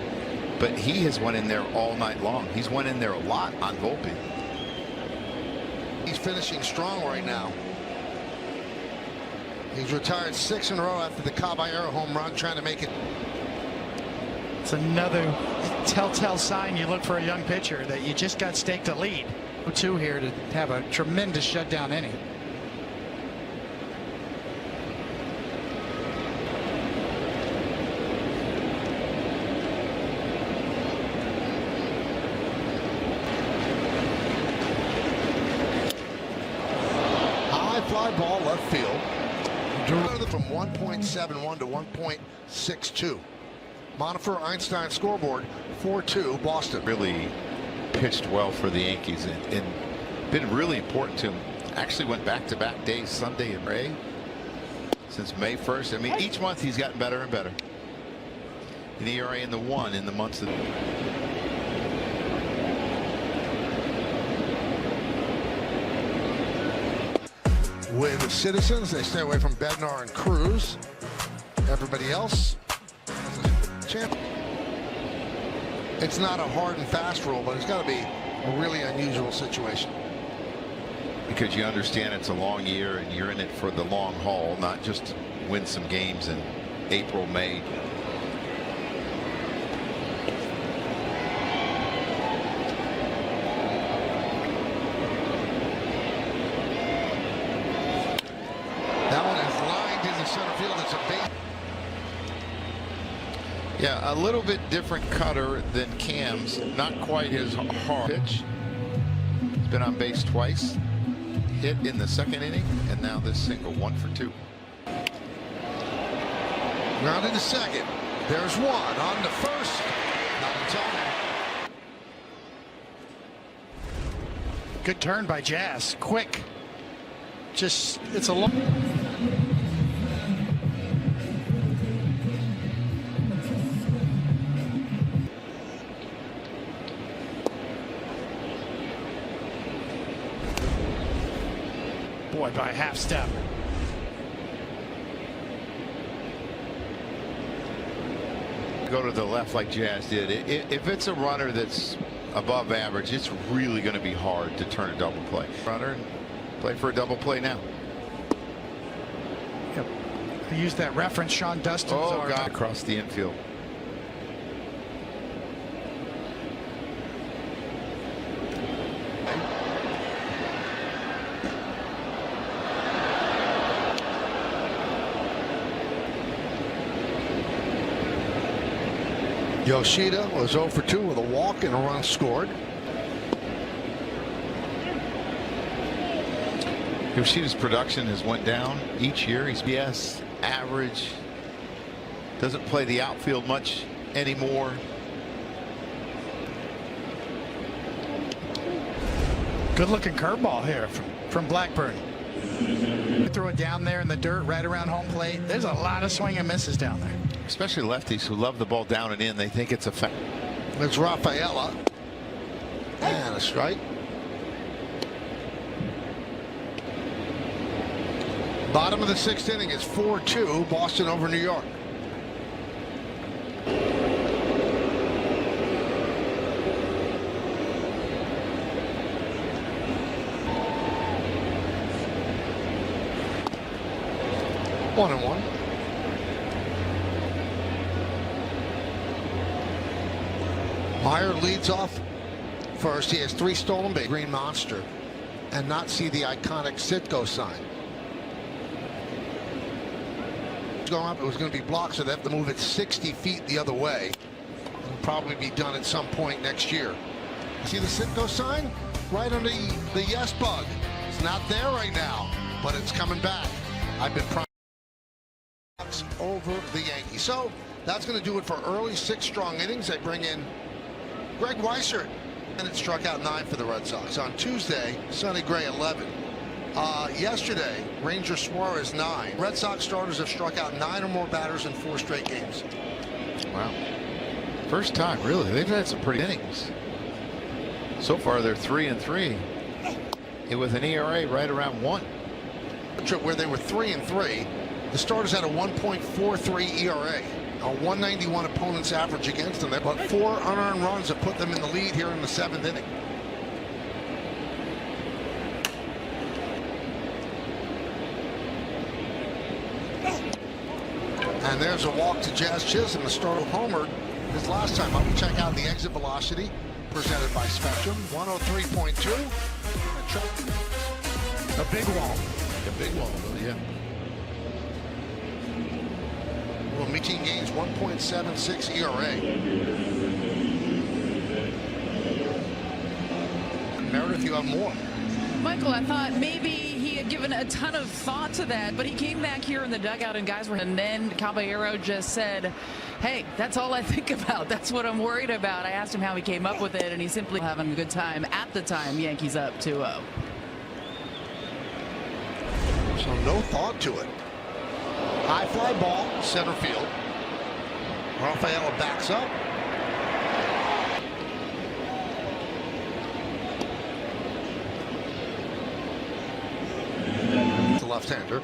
but he has went in there all night long. He's went in there a lot on Volpe. He's finishing strong right now. He's retired 6 in a row after the Caballero home run, trying to make it. It's another telltale sign you look for a young pitcher that you just got staked a lead. 2 here to have a tremendous shutdown inning. Fly ball left field. From 1.71 to 1.62. Monifer Einstein scoreboard 4-2 Boston. Really pitched well for the Yankees and been really important to him. Actually went back-to-back days, Sunday and Ray, since May 1st. I mean, each month he's gotten better and better. An ERA in the 1 in the months of. With the Citizens, they stay away from Bednar and Cruz. Everybody else has a chance. It's not a hard and fast rule, but it's got to be a really unusual situation. Because you understand it's a long year and you're in it for the long haul, not just to win some games in April, May. That one is lined into center field. It's a base. Yeah, a little bit different cutter than Cam's. Not quite as hard pitch. He's been on base twice. Hit in the second inning, and now this single, 1 for 2. Grounded to second. There's one on to first. Not in time. Good turn by Jazz. Quick. Just, it's a long. Boy, by a half step. Go to the left like Jazz did. If it's a runner that's above average, it's really going to be hard to turn a double play. Runner, play for a double play now. Yep. I used that reference, Sean Dustin's. Oh, God, across the infield. Yoshida was 0 for 2 with a walk and a run scored. Yoshida's production has went down each year. He's average. Doesn't play the outfield much anymore. Good looking curveball here from Blackburn. Throw it down there in the dirt right around home plate. There's a lot of swing and misses down there. Especially lefties who love the ball down and in. They think it's a fact. It's Rafaela. And a strike. Bottom of the 6th inning is 4-2 Boston over New York. One and one. Meyer leads off first. He has 3 stolen bases. Green monster, and not see the iconic Sitco sign. Going up, it was going to be blocked, so they have to move it 60 feet the other way. It'll probably be done at some point next year. See the Sitco sign right under the yes bug. It's not there right now, but it's coming back. I've been over the Yankees. So that's going to do it for early 6 strong innings. They bring in Greg Weissert, and it struck out 9 for the Red Sox. On Tuesday, Sonny Gray 11. Yesterday, Ranger Suarez 9. Red Sox starters have struck out 9 or more batters in 4 straight games. Wow. First time, really. They've had some pretty innings. So far, they're 3-3. With an ERA right around 1. Where they were 3-3, the starters had a 1.43 ERA. A 191 opponent's average against them. But 4 unearned runs have put them in the lead here in the 7th inning. And there's a walk to Jazz Chisholm. The starter homered his last time up. Check out the exit velocity presented by Spectrum. 103.2. A big wall. A big wall, yeah. Well, Meeting gains 1.76 ERA. Meredith, you have more. Michael, I thought maybe he had given a ton of thought to that, but he came back here in the dugout and guys were, and then Caballero just said, hey, that's all I think about. That's what I'm worried about. I asked him how he came up with it, and he's simply having a good time. At the time, Yankees up 2-0. So no thought to it. High fly ball, center field. Rafaela backs up. The left-hander.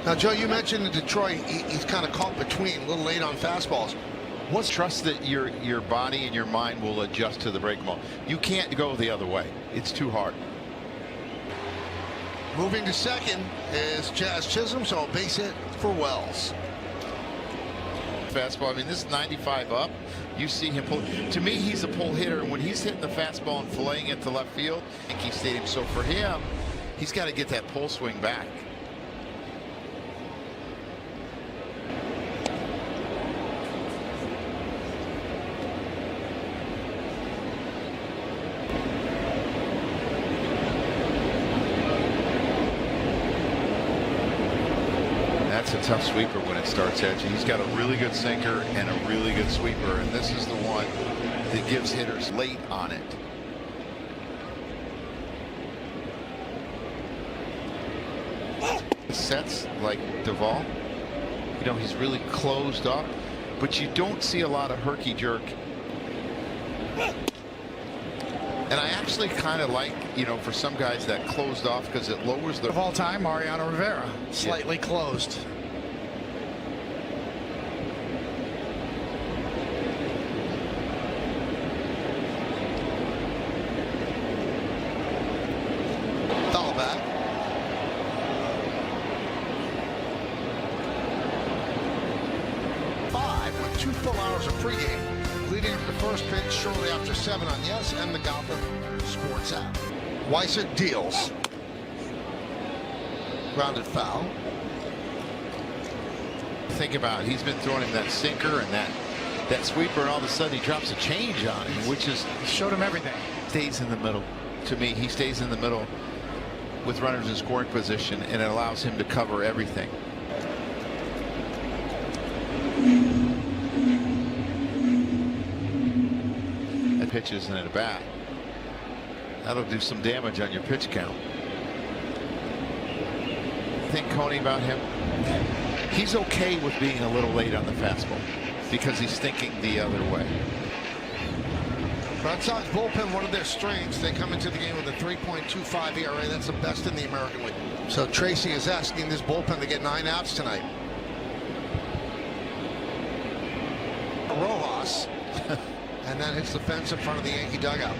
Now, Joe, you mentioned in Detroit, he's kind of caught between, a little late on fastballs. What's trust that your body and your mind will adjust to the break ball. You can't go the other way. It's too hard. Moving to second is Jazz Chisholm, so a base hit for Wells. Fastball. I mean, this is 95 up. You see him pull. To me, he's a pull hitter, and when he's hitting the fastball and filleting it to left field, Yankee Stadium. So for him, he's got to get that pull swing back. That's a tough sweeper when it starts edging. He's got a really good sinker and a really good sweeper, and this is the one that gives hitters late on it. Sets like Duvall, you know, he's really closed up, but you don't see a lot of herky jerk. And I actually kind of like, you know, for some guys that closed off because it lowers the. Of all time, Mariano Rivera, slightly closed. Foul back. Five with 2 full hours of pregame. Leading up the first pitch shortly after 7 on Yes and the Gotham Sports app. Weissert deals. Grounded foul. Think about it. He's been throwing him that sinker and that sweeper, and all of a sudden he drops a change on him, which is Showed him everything. stays in the middle. To me, he stays in the middle with runners in scoring position, and it allows him to cover everything. Pitches and at a bat. That'll do some damage on your pitch count. Think, Coney, about him? He's okay with being a little late on the fastball because he's thinking the other way. Red Sox bullpen, one of their strengths. They come into the game with a 3.25 ERA. That's the best in the American League. So Tracy is asking this bullpen to get 9 outs tonight. Rojas, and then hits the fence in front of the Yankee dugout.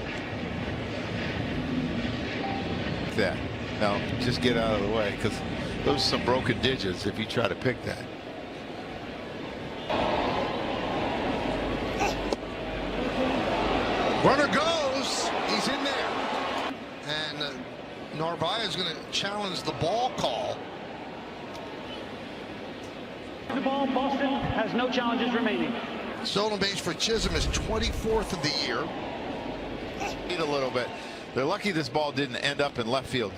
That. No, just get out of the way because those are some broken digits if you try to pick that. Runner goes. He's in there. And Narvaez is going to challenge the ball call. The ball, Boston has no challenges remaining. Stolen base for Chisholm is 24th of the year. Need a little bit. They're lucky this ball didn't end up in left field.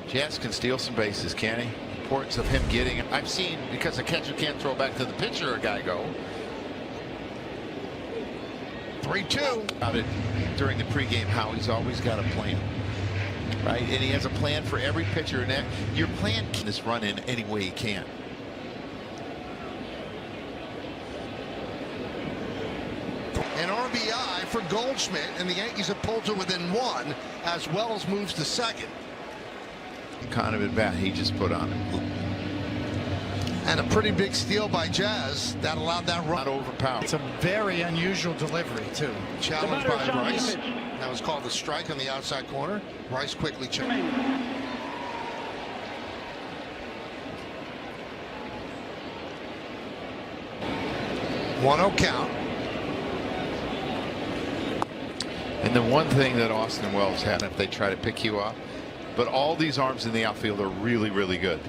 Jazz can steal some bases, can he? Importance of him getting it. I've seen, because a catcher can't throw back to the pitcher, a guy go. 3-2. About it during the pregame, how he's always got a plan, right? And he has a plan for every pitcher, and that your plan can this run in any way he can. An RBI for Goldschmidt, and the Yankees have pulled to within 1 as Wells moves to second. Kind of at bat he just put on it. And a pretty big steal by Jazz that allowed that run. Not overpowered. It's a very unusual delivery, too. Challenged by Rice. That was called a strike on the outside corner. Rice quickly checked. 1-0 count. And the one thing that Austin Wells had, if they try to pick you up, but all these arms in the outfield are really, really good.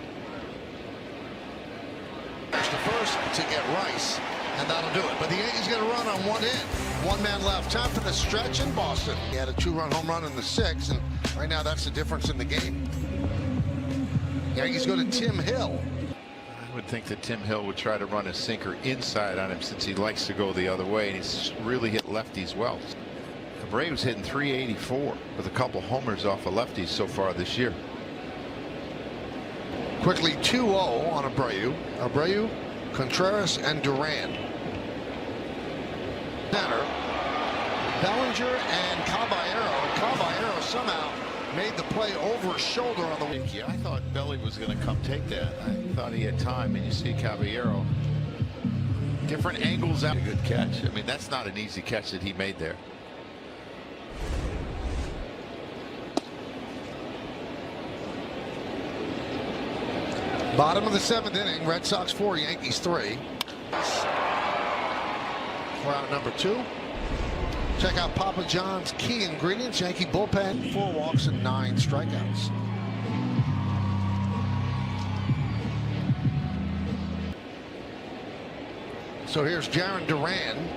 That's the first to get Rice, and that'll do it. But the Yankees get a run on 1 in. 1 man left. Time for the stretch in Boston. He had a 2-run home run in the 6th, and right now that's the difference in the game. Yankees go to Tim Hill. I would think that Tim Hill would try to run a sinker inside on him since he likes to go the other way, and he's really hit lefties well. Abreu's hitting .384 with a couple homers off of lefties so far this year. Quickly 2-0 on Abreu. Abreu, Contreras, and Duran. Center. Bellinger and Caballero. Caballero somehow made the play over his shoulder on the week. I thought Belly was going to come take that. I thought he had time, and you see Caballero. Different angles out. A good catch. I mean, that's not an easy catch that he made there. Bottom of the 7th inning, Red Sox 4, Yankees 3. For out number 2. Check out Papa John's key ingredients. Yankee bullpen, 4 walks and 9 strikeouts. So here's Jarren Duran.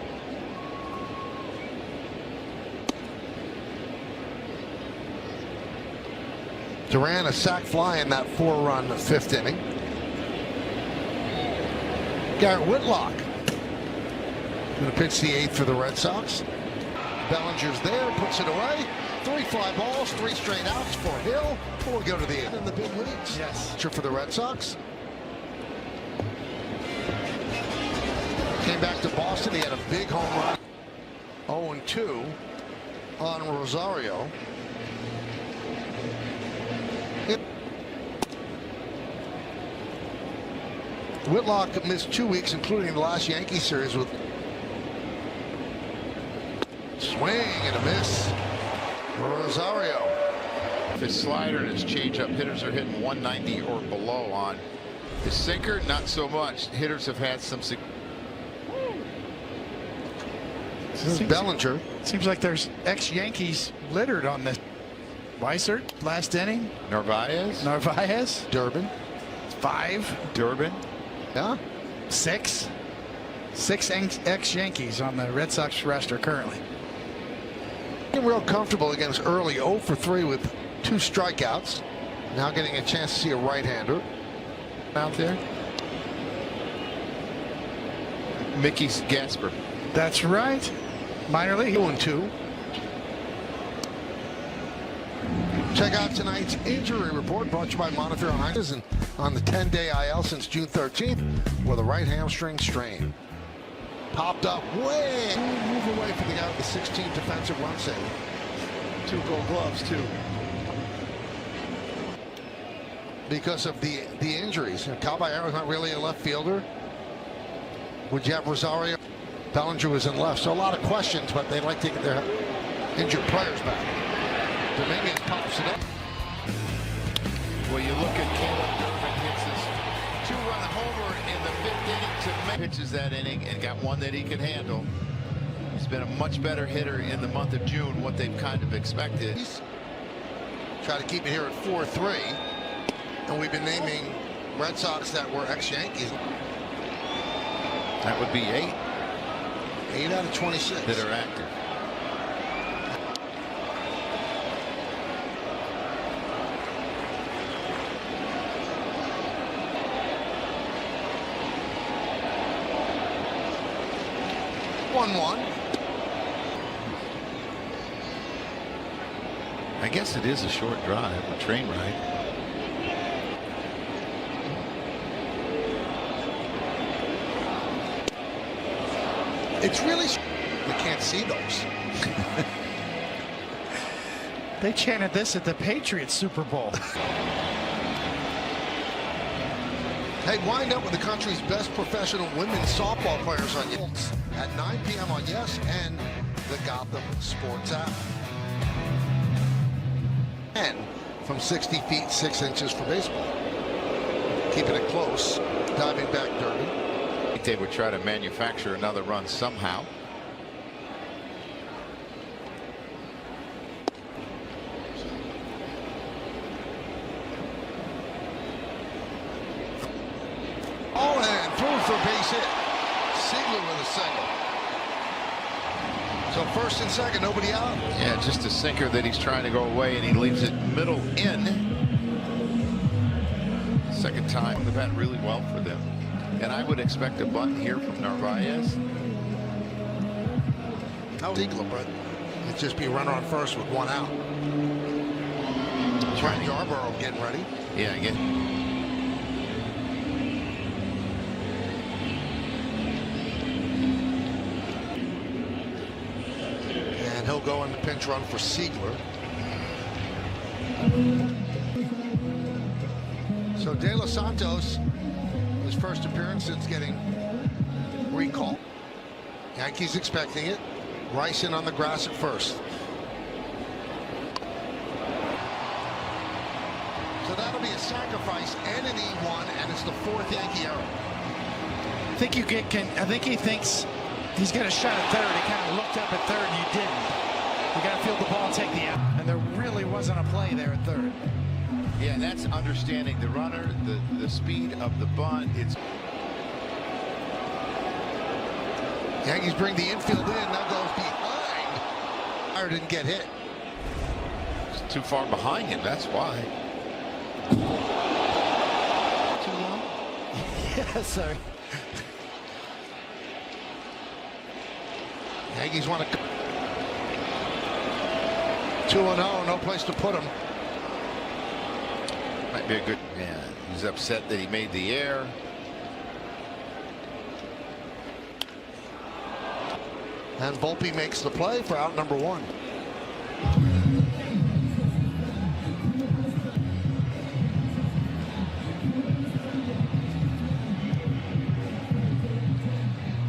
Duran a sac fly in that 4-run 5th inning. Garrett Whitlock going to pitch the 8th for the Red Sox. Bellinger's there, puts it away. 3 fly balls, 3 straight outs for Hill. Before we go to the end in the big leagues. Yes. For the Red Sox. Came back to Boston. He had a big home run. 0-2 on Rosario. Whitlock missed 2 weeks, including the last Yankee series with swing and a miss. Rosario. His slider and his changeup, hitters are hitting 190 or below on. His sinker, not so much. Hitters have had some. Bellinger. Seems like there's ex-Yankees littered on this. Weissert, last inning. Narvaez. Durbin. 5. Durbin. Yeah. 6. 6 ex-Yankees on the Red Sox roster currently. Real comfortable against early 0 for 3 with 2 strikeouts. Now getting a chance to see a right-hander out there. Mickey Gasper. That's right. Minor league. 2-2. Check out tonight's injury report brought to you by Montefiore Heineken on the 10-day IL since June 13th with a right hamstring strain. Popped up way. Move away from the guy with the 16th defensive run save. 2 gold gloves, too. Because of the injuries. Caballero's not really a left fielder. Would you have Rosario? Bellinger was in left. So a lot of questions, but they like to get their injured players back. Dominguez pops it up. Well, you look at Caleb Durbin hits his 2-run homer in the 5th inning to make pitches that inning and got one that he can handle. He's been a much better hitter in the month of June, what they've kind of expected. Try to keep it here at 4-3. And we've been naming Red Sox that were ex-Yankees. That would be 8. 8 out of 26 that are active. I guess it is a short drive, a train ride. It's really, we can't see those. They chanted this at the Patriots Super Bowl. Hey, wind up with the country's best professional women's softball players on Yes at 9 p.m. on Yes and the Gotham Sports app. And from 60 feet 6 inches for baseball. Keeping it close, diving back Durbin. I think they would try to manufacture another run somehow. Oh, and through for a base hit. Ziegler with a single. So first and second, nobody out. Yeah, just a sinker that he's trying to go away, and he leaves it middle in. Second time the bat really well for them. And I would expect a bunt here from Narvaez. Ziegler, but it'd just be a runner on first with 1 out. Trying Yarborough getting ready. Yeah, again. And he'll go in the pinch run for Ziegler. So De Los Santos, his first appearance since getting recalled. Yankees expecting it. Rice in on the grass at first. So that'll be a sacrifice and an E1, and it's the 4th Yankee error. I think he thinks he's got a shot at third. He kind of looked up at third, and you didn't. You got to field the ball and take the out. And there really wasn't a play there at third. Yeah, and that's understanding the runner, the speed of the bunt. It's Yankees bring the infield in. Now goes behind. Fire didn't get hit. It's too far behind him. That's why. Too long? Yeah, sorry. Yankees want to 2-0, no place to put him. Might be a good man. He's upset that he made the error. And Volpe makes the play for out number 1.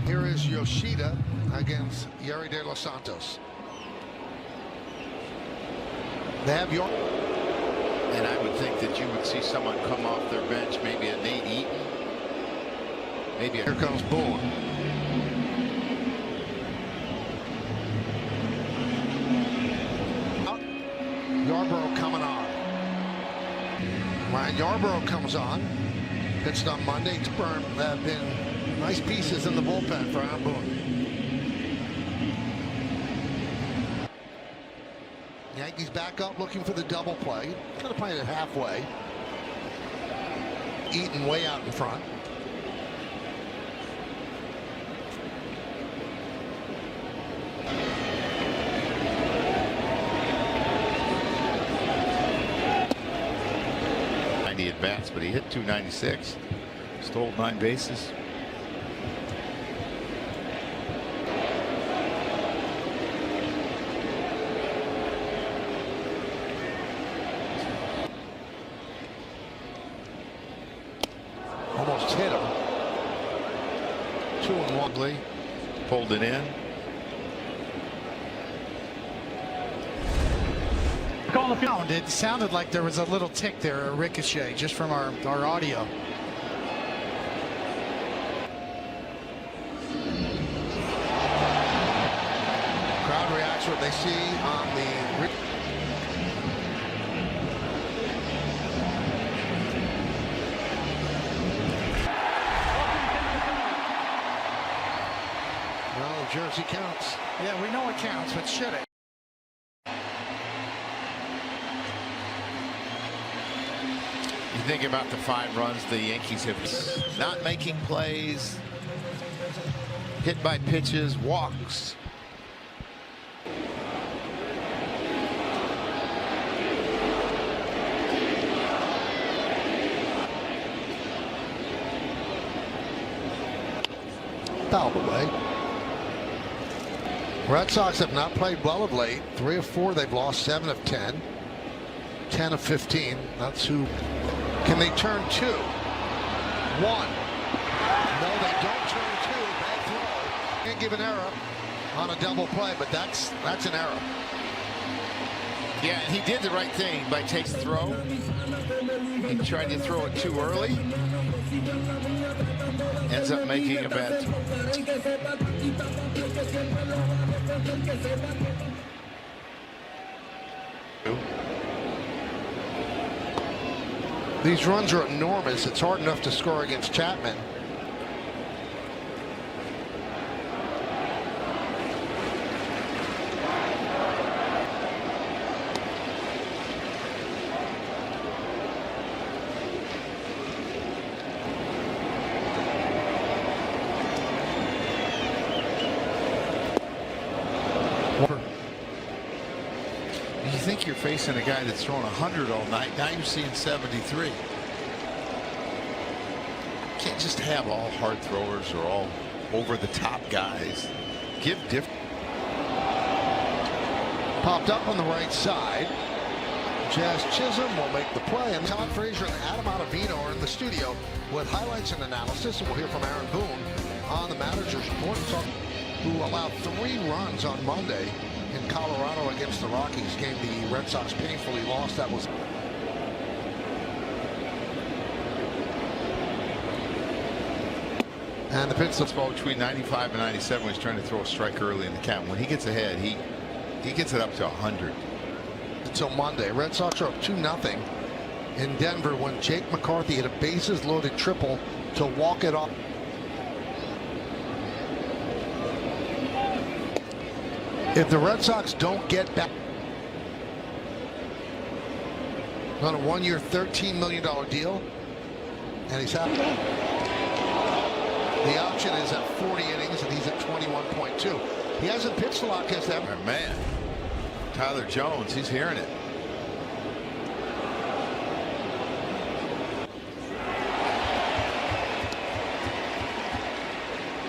Here is Yoshida against Yeri De Los Santos. They have your. And I would think that you would see someone come off their bench, maybe a Nate Eaton. Maybe Here comes Boone. Yarborough coming on. Ryan Yarborough comes on. Pitched on Monday. Pittsburgh have been nice pieces in the bullpen for Aaron Boone. Yankees back up looking for the double play. Kind of playing it halfway. Eaton way out in front. 290 at bats, but he hit 296. Stole 9 bases. Almost hit him. 2-1. Pulled it in. It sounded like there was a little tick there, a ricochet, just from our audio. Crowd reacts what they see on the. Well, the jersey counts. Yeah, we know it counts, but should it? You think about the 5 runs the Yankees have, not making plays, hit by pitches, walks. Fouled away. Red Sox have not played well of late. 3 of 4 they've lost, 7 of 10. 10 of 15. That's who. Can they turn 2? 1. No, they don't turn 2. Bad throw. Can't give an error on a double play, but that's an error. Yeah, he did the right thing by taking the throw. He tried to throw it too early. Ends up making a bad throw. These runs are enormous. It's hard enough to score against Chapman. You think you're facing a guy that's throwing 100 all night. Now you're seeing 73. Can't just have all hard throwers or all over the top guys. Give different. Popped up on the right side. Jazz Chisholm will make the play, and Todd Frazier and Adam Ottavino are in the studio with highlights and analysis. And we'll hear from Aaron Boone on the manager's report, who allowed 3 runs on Monday in Colorado against the Rockies, game the Red Sox painfully lost. That was. And the pitch. Ball between 95 and 97 when he's trying to throw a strike early in the count. When he gets ahead, he gets it up to 100. Until Monday, Red Sox are up 2-0 in Denver when Jake McCarthy hit a bases-loaded triple to walk it off. If the Red Sox don't get back on a 1-year, $13 million deal, and he's happy. The option is at 40 innings, and he's at 21.2. He hasn't pitched a lot against them. Oh, man, Tyler Jones, he's hearing it.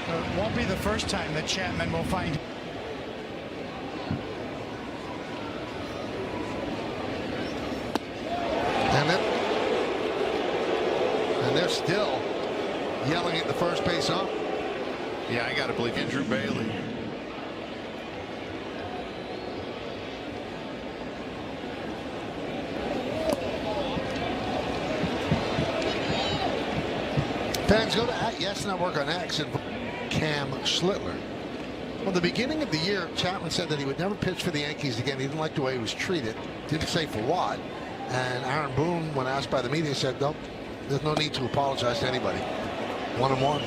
It won't be the first time that Chapman will find. And they're still yelling at the first base ump. Yeah, I got to believe Andrew Bailey. Fans go to @Yes Network on X and Cam Schlittler. Well, the beginning of the year, Chapman said that he would never pitch for the Yankees again. He didn't like the way he was treated. Didn't say for what. And Aaron Boone, when asked by the media, said, "Nope, there's no need to apologize to anybody." 1-1.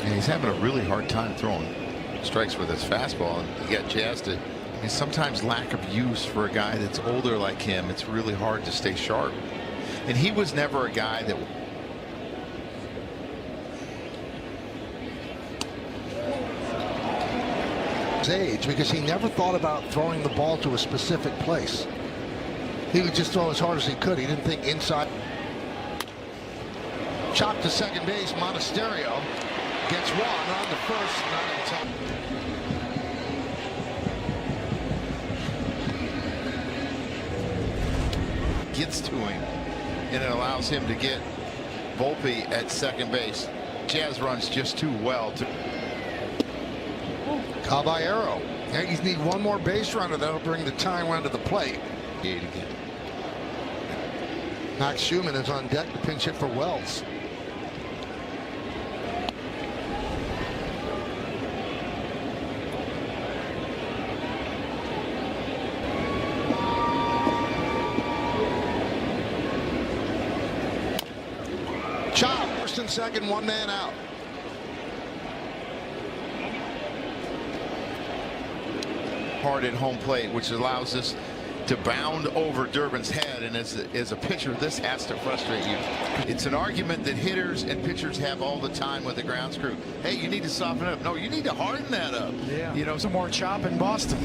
And he's having a really hard time throwing strikes with his fastball. And you got Jazz to. I mean, sometimes lack of use for a guy that's older like him. It's really hard to stay sharp. And he was never a guy that. Age, because he never thought about throwing the ball to a specific place. He would just throw as hard as he could. He didn't think inside. Chop to second base. Monasterio gets one on the first. Not in time. Gets to him, and it allows him to get Volpe at second base. Jazz runs just too well. Caballero. Yankees need one more base runner. That'll bring the tying run to the plate. Again. Max Schumann is on deck to pinch hit for Wells. Chop, first and second, one man out. Hard at home plate, which allows us to bound over Durbin's head, and as a pitcher, this has to frustrate you. It's an argument that hitters and pitchers have all the time with the grounds crew. Hey, you need to soften up. No, you need to harden that up. Yeah. You know, Some more chop in Boston.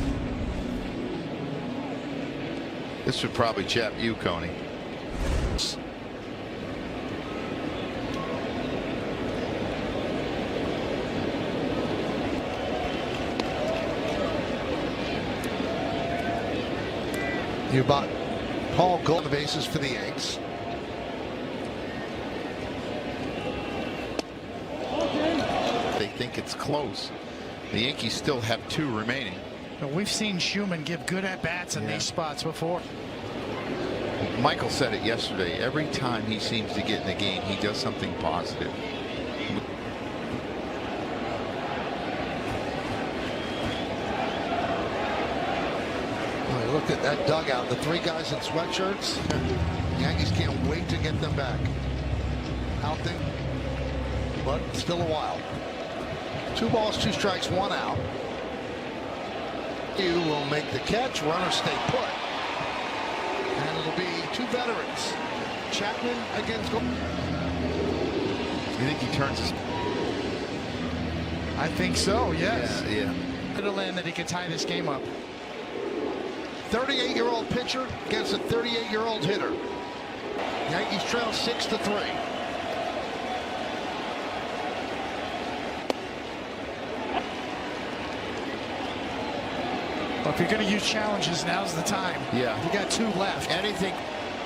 this would probably chap you, Coney. You bought Paul Gold the bases for the Yanks. They think it's close. The Yankees still have 2 remaining. But we've seen Schumann give good at-bats in these spots before. Michael said it yesterday. Every time he seems to get in the game, he does something positive. Look at that dugout. The 3 guys in sweatshirts. Yankees can't wait to get them back. Out there, but still a while. 2 balls, 2 strikes, 1 out. You will make the catch. Runners stay put. And it'll be 2 veterans. Chapman against Gold. You think he turns his... I think so, yes. Yeah. Could have landed that he could tie this game up. 38-year-old pitcher against a 38-year-old hitter. Yankees trail 6-3. Well, if you're going to use challenges, now's the time. Yeah. You got 2 left. Anything.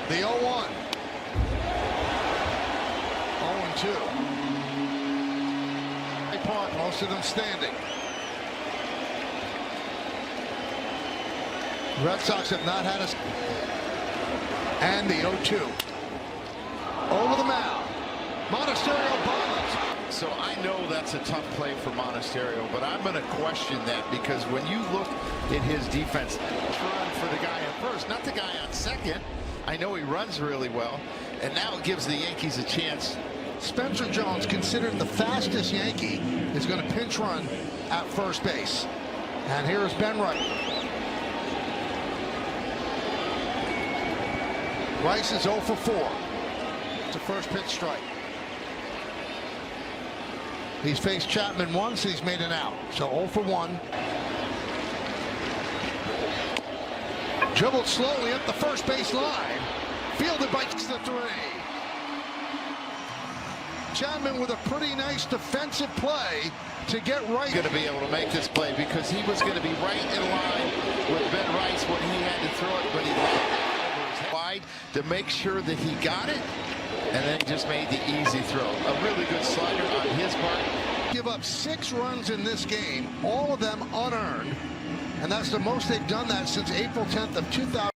The 0-1. 0-2. Park, most of them standing. Red Sox have not had us. And the 0-2. Over the mound. Monasterio bombs. So I know that's a tough play for Monasterio, but I'm going to question that, because when you look at his defense, run for the guy at first, not the guy on second. I know he runs really well, and now it gives the Yankees a chance. Spencer Jones, considered the fastest Yankee, is going to pinch run at first base. And here is Ben Wright. Rice is 0 for 4. It's a first pitch strike. He's faced Chapman once, and he's made an out. So 0 for 1. Dribbled slowly up the first base line. Fielded by the 3. Chapman with a pretty nice defensive play to get right. Going to be able to make this play, because he was going to be right in line with Ben Rice when he had to throw it, but he wide to make sure that he got it, and then just made the easy throw. A really good slider on his part. Give up 6 runs in this game, all of them unearned, and that's the most they've done that since April 10th of 2000.